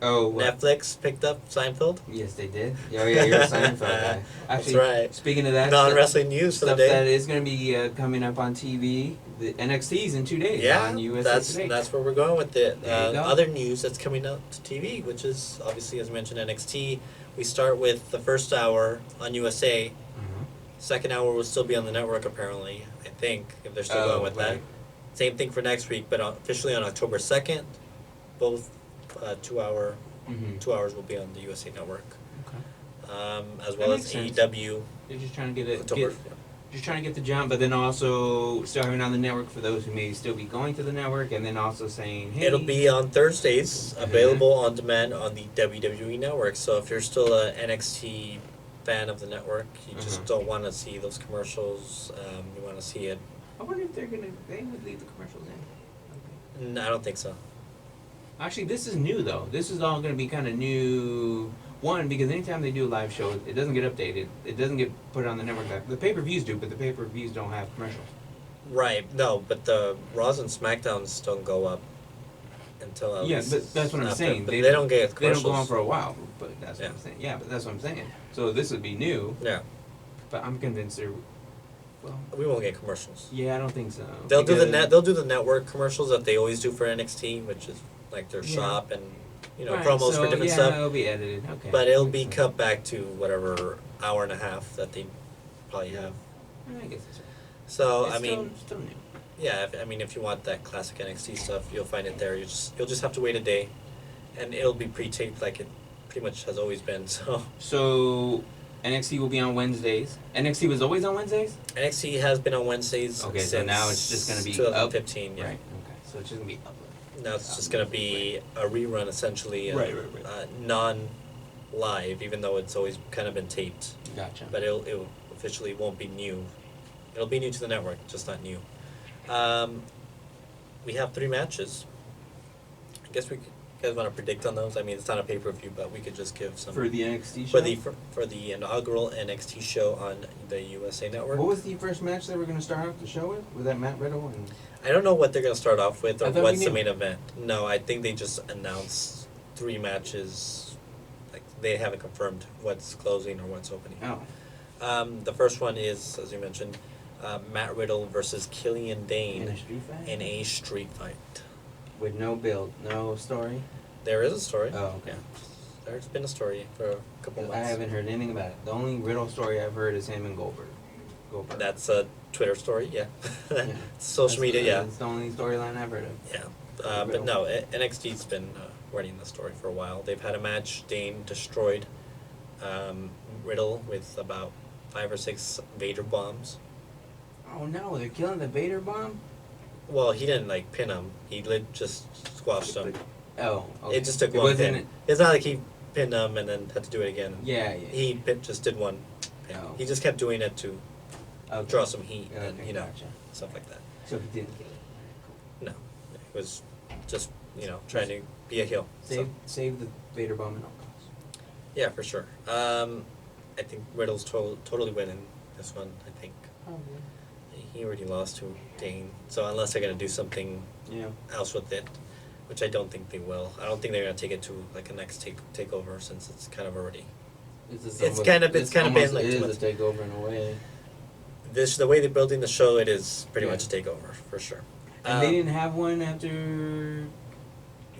Oh, what? Netflix picked up Seinfeld. Yes, they did. Oh yeah, you're a Seinfeld guy. That's Actually, right. speaking of that, Non-wrestling news for the stuff day. that is going to be coming up on TV. The NXT's in 2 days Yeah, on USA Today. that's where we're going with it. There you go. Other news that's coming out to TV, which is obviously, as mentioned, NXT. We start with the first hour on USA. Mhm. Second hour will still be on the network, apparently. I think if they're still going with that. right. Same thing for next week, but officially on October 2nd, both 2 hour Mhm. 2 hours will be on the USA Network, Okay. as well makes as sense. AEW. They're just trying to get it. October. Just trying to get the jump, but then also still having it on the network for those who may still be going to the network, and then also saying, hey, It'll be on Thursdays, available on demand on the WWE Network. So if you're still a NXT fan of the network, you just Mhm. don't want to see those commercials. You want to see it. I wonder if they would leave the commercials in. I don't think so. Actually, this is new though. This is all going to be kind of new. One, because anytime they do a live show, it doesn't get updated. It doesn't get put on the network. The pay-per-views do, but the pay-per-views don't have commercials. Right. No, but the Raws and SmackDowns don't go up until at Yeah, least but that's what I'm after- saying. But They they don't get They don't commercials. go on for a while, but that's what Yeah. I'm saying. Yeah, but that's what I'm saying. So this would be new, Yeah. but I'm convinced they're. Well, We won't get commercials. yeah, I don't think so. They'll do the because- they'll do the network commercials that they always do for NXT, which is like their Yeah. shop and Right, promos so, for different yeah, stuff. it'll be edited. Okay. But it'll Makes be sense. cut back to whatever hour and a half that they probably have. I guess that's right. So It's I mean, still new. yeah, if you want that classic NXT stuff, you'll find it there. You'll just have to wait a day, and it'll be pre-taped like it pretty much has always been. So So NXT will be on Wednesdays. NXT was always on Wednesdays. NXT has been on Wednesdays. Okay, so since now it's just gonna be 2015. Yeah. Right. Okay. So it's just gonna be up. Now it's just gonna be a rerun essentially. Right. Non-live, even though it's always kind of been taped. Gotcha. But it officially won't be new. It'll be new to the network, just not new. We have 3 matches. I guess you guys want to predict on those? I mean, it's not a pay-per-view, but we could just give some For the NXT show. for the inaugural NXT show on the USA Network. What was the first match they were gonna start off the show with? Was that Matt Riddle and? I don't know what they're gonna start off with I or thought what's we the knew. main event. No, I think they just announced 3 matches. Like they haven't confirmed what's closing or what's opening. Oh. The first one is, as you mentioned, Matt Riddle versus Killian In Dane a street fight. in a street fight. With no build, no story. There is a story. Oh, okay. There's been a story for a couple I months. haven't heard anything about it. The only Riddle story I've heard is him and Goldberg. That's a Twitter story, yeah. Yeah. Social media, yeah. That's the only storyline I've heard of. Yeah. But no, NXT's been running the story for a while. They've had a match. Dane destroyed Riddle with about 5 or 6 Vader bombs. Oh no, they're killing the Vader bomb? Well, he didn't like pin him. He just squashed him. Oh, okay. It just took It one wasn't- pin. It's not like he pinned him and then had to do it again. Yeah, yeah. Just did one pin. Oh. He just kept doing it to Okay. draw some heat Okay, and gotcha. stuff like that. So he didn't kill it. No, it was just trying to be a heel. Save the Vader bomb at all costs. Yeah, for sure. I think Riddle's totally winning this one. I think he already lost to Dane, so unless they're gonna do something Yeah. else with it, which I don't think they will. I don't think they're gonna take it to like a next takeover since it's kind of already. It's kind of been like it too is much. a takeover in a way. The way they're building the show, it is pretty Yeah. much a takeover for sure. And they didn't have one after.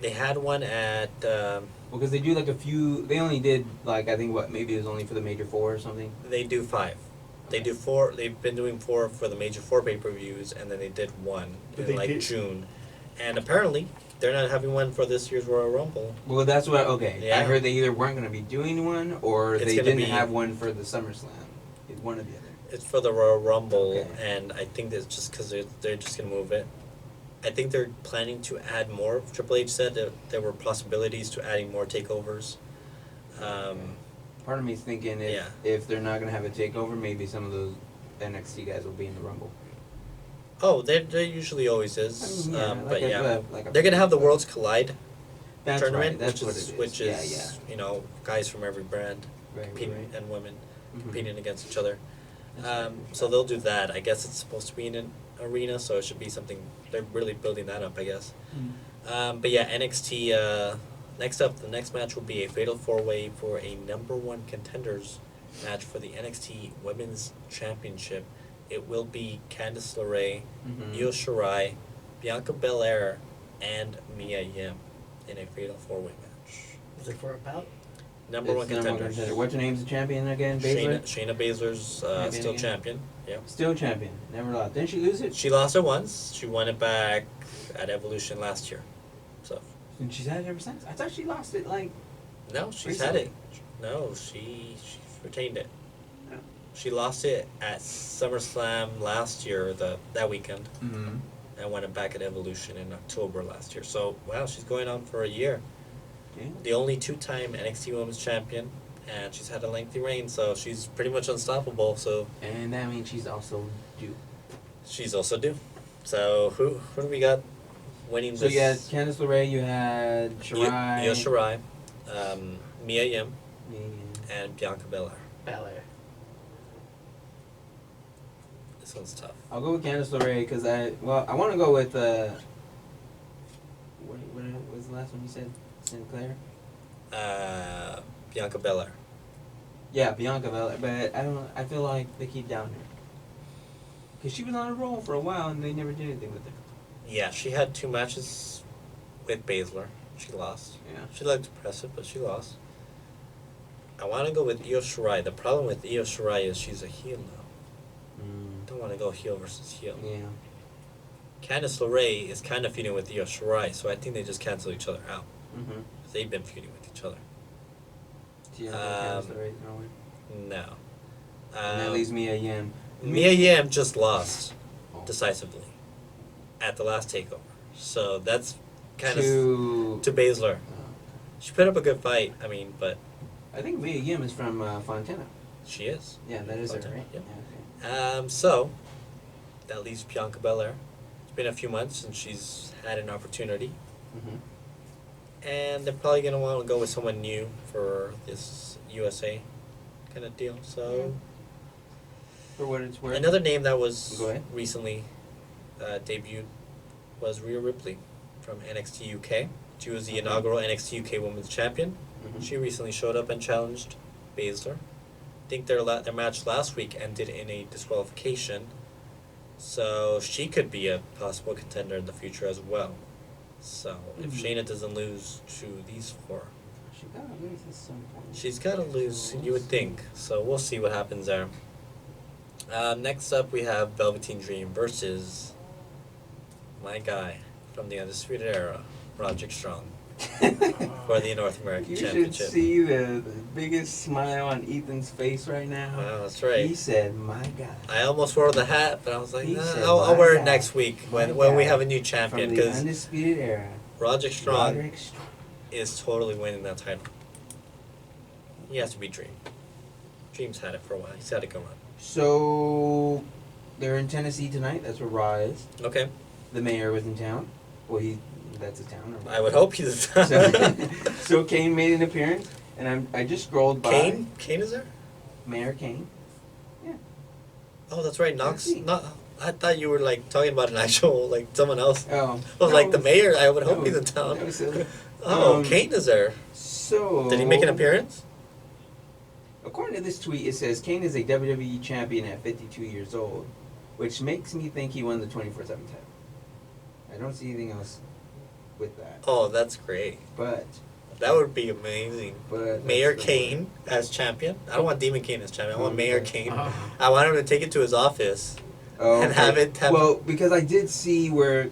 They had one at. Because they do like a few. They only did like I think maybe it was only for the major 4 or something. They do 5. They do 4. They've been doing 4 for the major 4 pay-per-views, and then they did 1 But in they like did- June. And apparently, they're not having one for this year's Royal Rumble. Well, that's what. Okay, I Yeah. heard they either weren't going to be doing one or It's they gonna didn't be- have one for the SummerSlam. It's one or the other. It's for the Royal Rumble, Okay. and I think that's just because they're just gonna move it. I think they're planning to add more. Triple H said that there were possibilities to adding more takeovers. Part of me's thinking Yeah. if they're not going to have a takeover, maybe some of those NXT guys will be in the Rumble. Oh, there usually always is. I mean, yeah, But like yeah, like a- they're gonna have the Worlds Collide That's tournament, right. That's which what is it is. which yeah, is yeah. Guys from every brand Right, competing right. and women Mhm. competing against each other. That's right. So they'll do that. I guess it's supposed to be in an arena, so it should be something. They're really building that up, I guess. But yeah, NXT. Next up, the next match will be a fatal 4-way for a #1 contenders match for the NXT Women's Championship. It will be Candice LeRae, Mhm. Io Shirai, Bianca Belair, and Mia Yim in a fatal 4-way match. Is it for a bout? Number one It's the number one contenders. contender. What's her name's the champion again? Baszler? Shayna Baszler's Champion still again? champion. Yeah. Still champion. Never lost. Didn't she lose it? She lost it once. She won it back at Evolution last year. So And she's had it ever since. I thought she lost it like. no, she's Recently. had it. No, she retained it. Oh. She lost it at SummerSlam last year, that weekend, Mm-hmm. and won it back at Evolution in October last year. So wow, she's going on for a year. Yeah. The only 2-time NXT Women's Champion, and she's had a lengthy reign, so she's pretty much unstoppable. So And that means she's also due. she's also due. So who do we got winning So this? you had Candice LeRae, you had Shirai. Io Shirai, Mia Yim, Yeah. and Bianca Belair. Belair. This one's tough. I'll go with Candice LeRae because I want to go with what was the last one you said? Sinclair. Bianca Belair. Yeah, Bianca Belair, but I don't. I feel like they keep down her. Because she was on a roll for a while and they never did anything with her. Yeah, she had 2 matches with Baszler. She lost. Yeah. She looked impressive, but she lost. I want to go with Io Shirai. The problem with Io Shirai is she's a heel now. Don't want to go heel versus heel. Yeah. Candice LeRae is kind of feuding with Io Shirai, so I think they just cancel each other out. Mm-hmm. They've been feuding with each other. No. And that leaves Mia Yim. Mia Yim just lost Oh. decisively at the last takeover. So that's kind of to to Baszler. Oh. She put up a good fight, I mean, but I think Mia Yim is from Fontana. she is. Yeah, that is her, Fontana, right? yep. Yeah, okay. So that leaves Bianca Belair. It's been a few months since she's had an opportunity. Mm-hmm. And they're probably going to want to go with someone new for this USA kind of deal. So For what it's worth. another name that was Go ahead. recently debuted was Rhea Ripley from NXT UK. She was the Okay. inaugural NXT UK Women's Champion. Mhm. She recently showed up and challenged Baszler. I think their match last week ended in a disqualification. So she could be a possible contender in the future as well. So if Mhm. Shayna doesn't lose to these 4, She gotta lose at some point. she's got to lose, you would think. So we'll see what happens there. Next up, we have Velveteen Dream versus my guy from the Undisputed Era, Roderick Strong, for the North American You should Championship. see the biggest smile on Ethan's face right now. Wow, that's right. He said, "My God." I almost wore the hat, but I was like, He nah, said, I'll "My wear it guy, next week my when we guy have a new champion, From the because Undisputed Era, Roderick Strong Roderick Strong. is totally winning that title. He has to be Dream. Dream's had it for a while. He's had a good run. So, they're in Tennessee tonight. That's where Raw is. Okay. The mayor was in town. Well, that's a town. Or I would hope he's So Kane made an appearance, and I just scrolled by. Kane? Kane is there? Mayor Kane. Oh, that's right. Knox. Tennessee. No, I thought you were like talking about an actual like someone else. Oh. I was like the mayor. I would hope No, he's in town. that was silly. Oh, Kane is there. So. Did he make an appearance? According to this tweet, it says Kane is a WWE champion at 52 years old, which makes me think he won the 24/7 title. I don't see anything else with that. Oh, that's great. But That would be amazing. that's Mayor the Kane as champion. I don't want Demon Kane as champion. I want Mayor Okay. Kane. I want him to take it to his office. Oh, And have it have- well, because I did see where.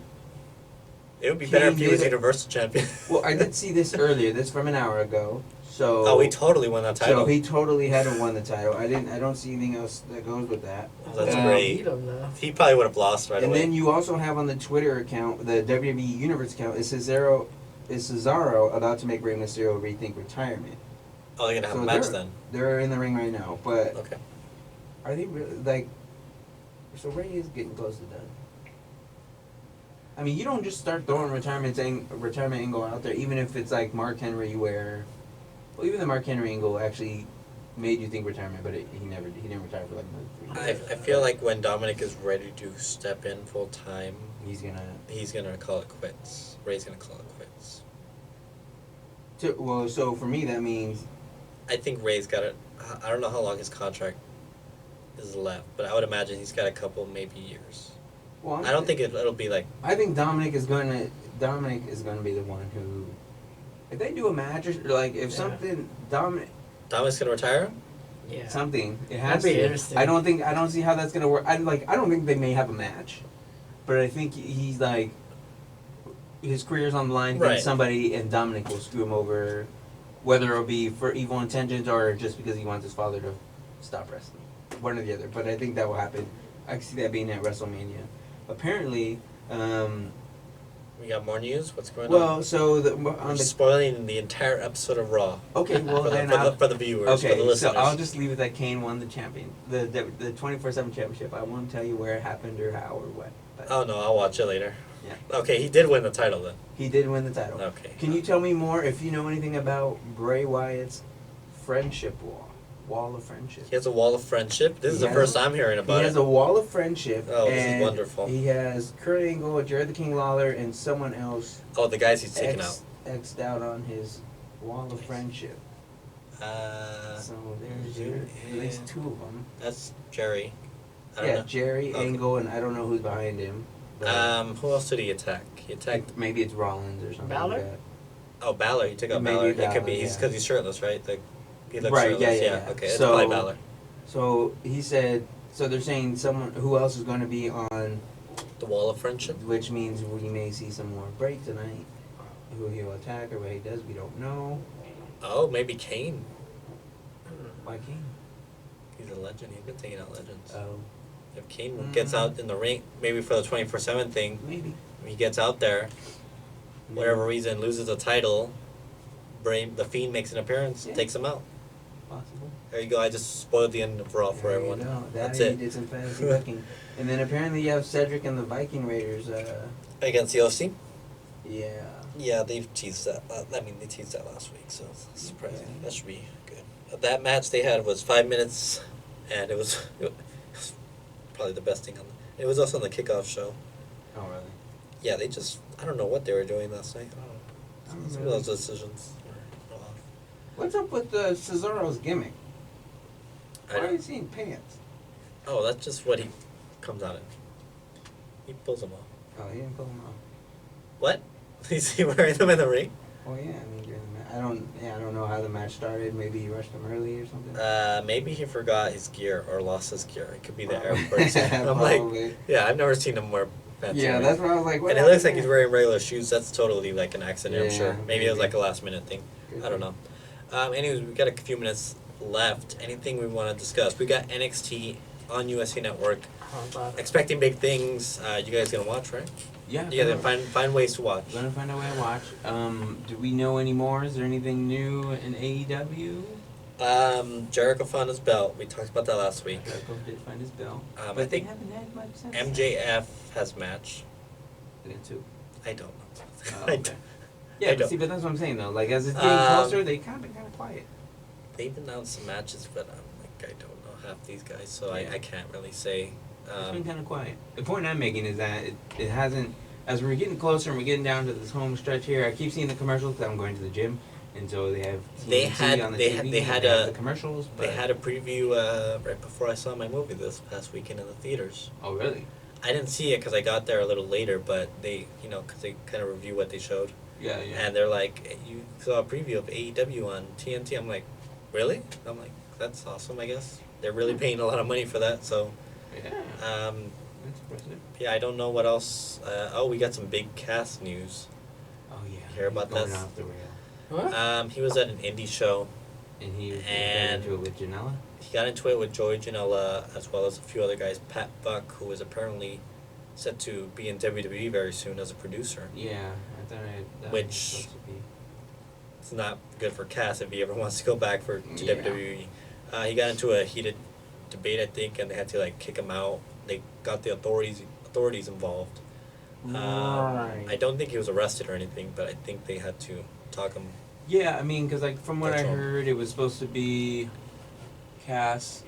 It would be better if he Kane was did it. Universal Champion. Well, I did see this earlier. This from an hour ago. So. Oh, he totally won that title. So he totally hadn't won the title. I don't see anything else that goes with that. That's Um, great. Beat him now. He probably would have lost right And away. then you also have on the Twitter account, the WWE Universe account, is Cesaro about to make Rey Mysterio rethink retirement? Oh, they're gonna have So a match they're- then. They're in the ring right now, but Okay. are they really like? So Rey is getting close to done. I mean, you don't just start throwing retirement angle out there, even if it's like Mark Henry, where, well, even the Mark Henry angle actually made you think retirement, but he never retired for like another 3 years. I feel like when Dominic is ready to step in full time, he's gonna. he's gonna call it quits. Ray's gonna call it quits. Well, so for me that means I think Ray's got it. I don't know how long his contract is left, but I would imagine he's got a couple, maybe years. well, I don't think it'll be like. I think Dominic is gonna be the one who, if they do a match or like if something Dominic's gonna retire? Yeah. something it has That'd be to. interesting. I don't see how that's gonna work. I don't think they may have a match, but I think he's like his career's on the line Right. against somebody, and Dominic will screw him over, whether it'll be for evil intentions or just because he wants his father to stop wrestling, one or the other. But I think that will happen. I can see that being at WrestleMania. Apparently. We got more news? What's going on? Well, so We're on the spoiling the entire episode of Raw. okay, well for, then for the viewers, for the okay, so listeners. I'll just leave it that Kane won the champion, the 24/7 championship. I won't tell you where it happened or how or what. But Oh no, I'll watch it later. Yeah. Okay, he did win the title then. he did win the title. Okay. Can you tell me more if you know anything about Bray Wyatt's friendship wall of friendship? He has a wall of friendship. This is the He first has- I'm hearing He about has it. a wall of friendship. Oh, this is and wonderful. He has Kurt Angle, Jared the King Lawler, and someone else Oh, the guys he's taking out. X'd out on his wall of friendship. So there's at least 2 of them. That's Jerry. I don't Yeah, know. Jerry Okay. Angle, and I don't know who's behind him. But Who else did he attack? He attacked. maybe it's Rollins or something Balor? like that. Oh, Balor. He took out Maybe Balor. It could Balor, be. He's yeah. because he's shirtless, right? He looks Right, yeah, shirtless. yeah. Okay, it's So- probably Balor. So he said. So they're saying someone who else is going to be on, The Wall of Friendship. which means we may see some more break tonight. Who he'll attack or what he does, we don't know. Oh, maybe Kane. Why King? He's a legend. He's been taking out legends. Oh, If Kane gets out in the ring, maybe for the 24/7 thing, maybe. he gets out there, whatever reason, loses the title, the Fiend makes an appearance, Yeah. takes him out. Possible. There you go. I just spoiled the end of Raw for There you everyone. go. That's That it. he did some fantasy booking. And then apparently you have Cedric and the Viking Raiders. Against the OC? Yeah. Yeah, they've teased that. They teased that last week, so it's surprising. That should be good. That match they had was 5 minutes, and it was probably the best thing on. It was also on the kickoff show. Oh really? Yeah, I don't know what they were doing last night. I don't Some know. of those decisions were off. What's up with Cesaro's gimmick? I Why are you don't, seeing pants? oh, that's just what he comes out in. He pulls them off. Oh, he didn't pull them off. What? Is he wearing them in the ring? Oh yeah, I mean during the match. I don't know how the match started. Maybe he rushed him early or something. Maybe he forgot his gear or lost his gear. It could be the Probably. airport. I'm like, Probably. yeah, I've never seen him wear fancy. Yeah, ring. that's what I was like. What And it looks like happened he's wearing regular shoes. That's totally like an accident, I'm Yeah, sure. Maybe it was maybe. like a last minute thing. there? I don't know. Anyways, we got a few minutes left. Anything we want to discuss? We got NXT on USA Network. How about it? Expecting big things. You guys gonna watch, right? Yeah. You guys gonna find ways to watch. Gonna find a way to watch. Do we know any more? Is there anything new in AEW? Jericho found his belt. We talked about that last week. Jericho did find his belt. I But they think haven't had much since. MJF has match. Did too. I don't know. Oh, I okay. don't- Yeah, I but don't- see, but that's what I'm saying though. Like as it's getting closer, they kind of quiet. They've announced some matches, but I don't know half these guys, so Yeah. I can't really say. It's been kind of quiet. The point I'm making is that it hasn't. As we're getting closer and we're getting down to this home stretch here, I keep seeing the commercials because I'm going to the gym, and so they have They TNT had- on the they TV. had- they and had they have a- the commercials. But, They had a preview right before I saw my movie this past weekend in the theaters. Oh really? I didn't see it because I got there a little later, but they, because they kind of review what they showed, Yeah, yeah. and they're like, "You saw a preview of AEW on TNT." I'm like, "Really?" I'm like, "That's awesome. I guess they're really paying a lot of money for that." So, Yeah. That's impressive. yeah, I don't know what else. We got some big cast news. Oh yeah. Hear he's about going this? off the rail. What? He was at an indie show. And he was And- into it with Janela. He got into it with Joey Janela as well as a few other guys. Pat Buck, who is apparently set to be in WWE very soon as a producer. Yeah, I thought that Which- was supposed to be. It's not good for Cass if he ever wants to go back to Yeah. WWE. He got into a heated debate, I think, and they had to kick him out. They got the authorities involved. Right. I don't think he was arrested or anything, but I think they had to talk him. Yeah, I mean, because from what I That's all. heard, it was supposed to be Cass.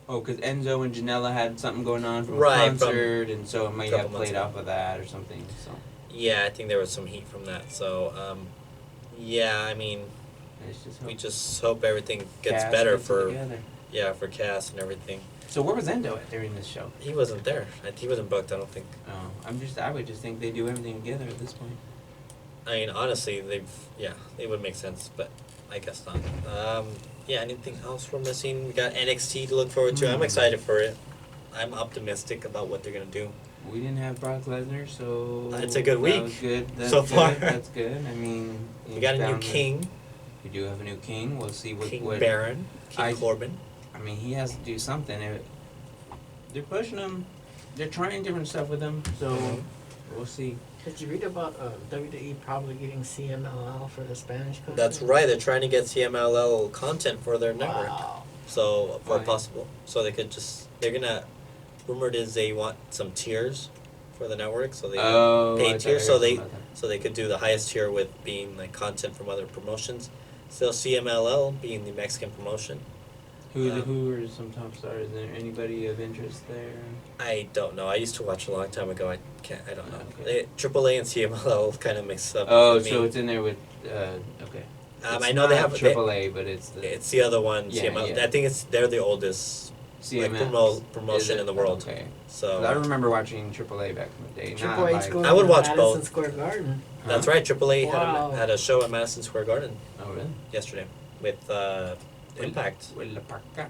Because Enzo and Janela had something going on from Right, a from concert, and so it might couple have months played ago. off of that or something. So Yeah, I think there was some heat from that. So, yeah, I mean, it's just we hope just hope everything gets Cass better gets it for together. for Cass and everything. So where was Endo at during this show? He wasn't there. He wasn't booked, I don't think. Oh, I would just think they do everything together at this point. I mean, honestly, they would make sense, but I guess not. Yeah, anything else we're missing? We got NXT to look forward to. I'm excited for it. I'm optimistic about what they're gonna do. We didn't have Brock Lesnar, so It's a good that week was good. That's so far. good. That's good. I mean, We got a new down the- king, We do have a new king. We'll see what. King what Baron, King Corbin. I mean, he has to do something. They're pushing him. They're trying different stuff with him. So Mhm. we'll see. Did you read about WWE probably getting CMLL for the Spanish country? That's right. They're trying to get CMLL content for their network. Wow. So, Why? if possible, so they could they're gonna. Rumored is they want some tiers for the network, so they Oh, I paid thought tiers, I so heard they about that. so they could do the highest tier with being content from other promotions. Still CMLL being the Mexican promotion. Who are some top stars? Is there anybody of interest there? I don't know. I used to watch a long time ago. I don't know. Okay. AAA and CMLL kind of mix up. Oh, for me. so it's in there with. Okay. I It's know they not have AAA, but it's the. It's the other one. Yeah, CMLL. yeah. I think they're the oldest CMS promotion is in the world. Okay. So I remember watching AAA back in the day. Triple not H like, goes I would to watch Madison both. Square Garden. that's Huh? right. AAA Wow. had a show at Madison Square Garden Oh really? yesterday with Impact. With La Parca.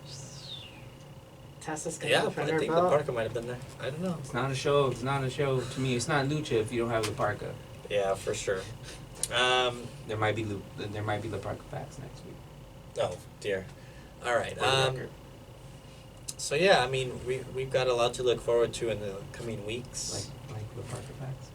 Tessa's gonna Yeah, defend I her think belt. the Parker might have been there. I don't know. It's not a show. It's not a show to me. It's not lucha if you don't have La Parca. Yeah, for sure. There might be La Parca packs next week. Oh dear. All right. For the record. So yeah, I mean, we've got a lot to look forward to in the coming weeks. Like La Parca packs.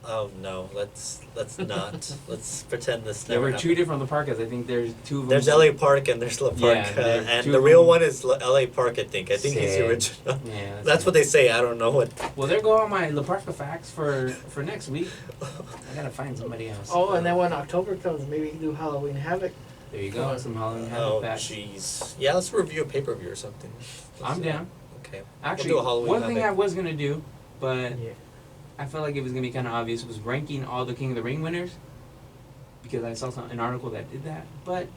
Oh no, let's not. Let's pretend this There never were happened. two different La Parcas. I think there's two of them. There's LA Park and there's La Park, Yeah, there's and two the of real them. one is LA Park. I think. I think he's the Sad. original. Yeah. That's what they say. I don't know what. Well, there go all my La Parca facts for next week. I gotta find somebody else. Oh, and then when October comes, maybe we can do Halloween Havoc. There you go. Some Halloween Oh Havoc facts. jeez. Yeah, let's review a pay-per-view or something. I'm down. Okay. Actually, do a Halloween one thing I Havoc. was gonna do, but Yeah. I felt like it was gonna be kind of obvious, was ranking all the King of the Ring winners, because I saw an article that did that. But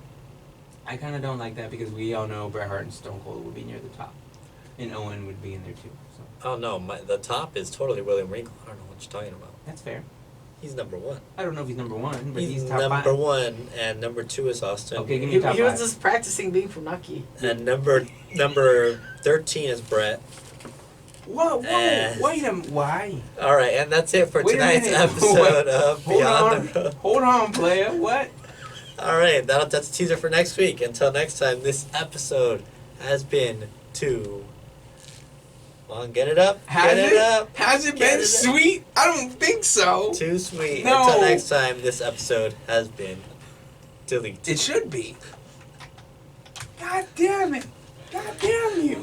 I kind of don't like that because we all know Bret Hart and Stone Cold would be near the top, and Owen would be in there too. So Oh no, the top is totally William Regal. I don't know what you're talking about. that's fair. He's number one. I don't know if he's number one, but He's top number five. one, and number two is Austin. Okay, give me He, top he was five. just practicing being Funaki. And number 13 is Brett. Whoa, And- wait a minute, why? All right, and that's it for Wait a tonight's minute. episode of Hold Beyond on, the Road. hold on, player. What? All right, that's a teaser for next week. Until next time, this episode has been too long. Get it up. Has Get it? it up. Has it Get been it up. sweet? I don't think so. Too sweet. No. Until next time, this episode has been deleted. It should be. God damn it. God damn you.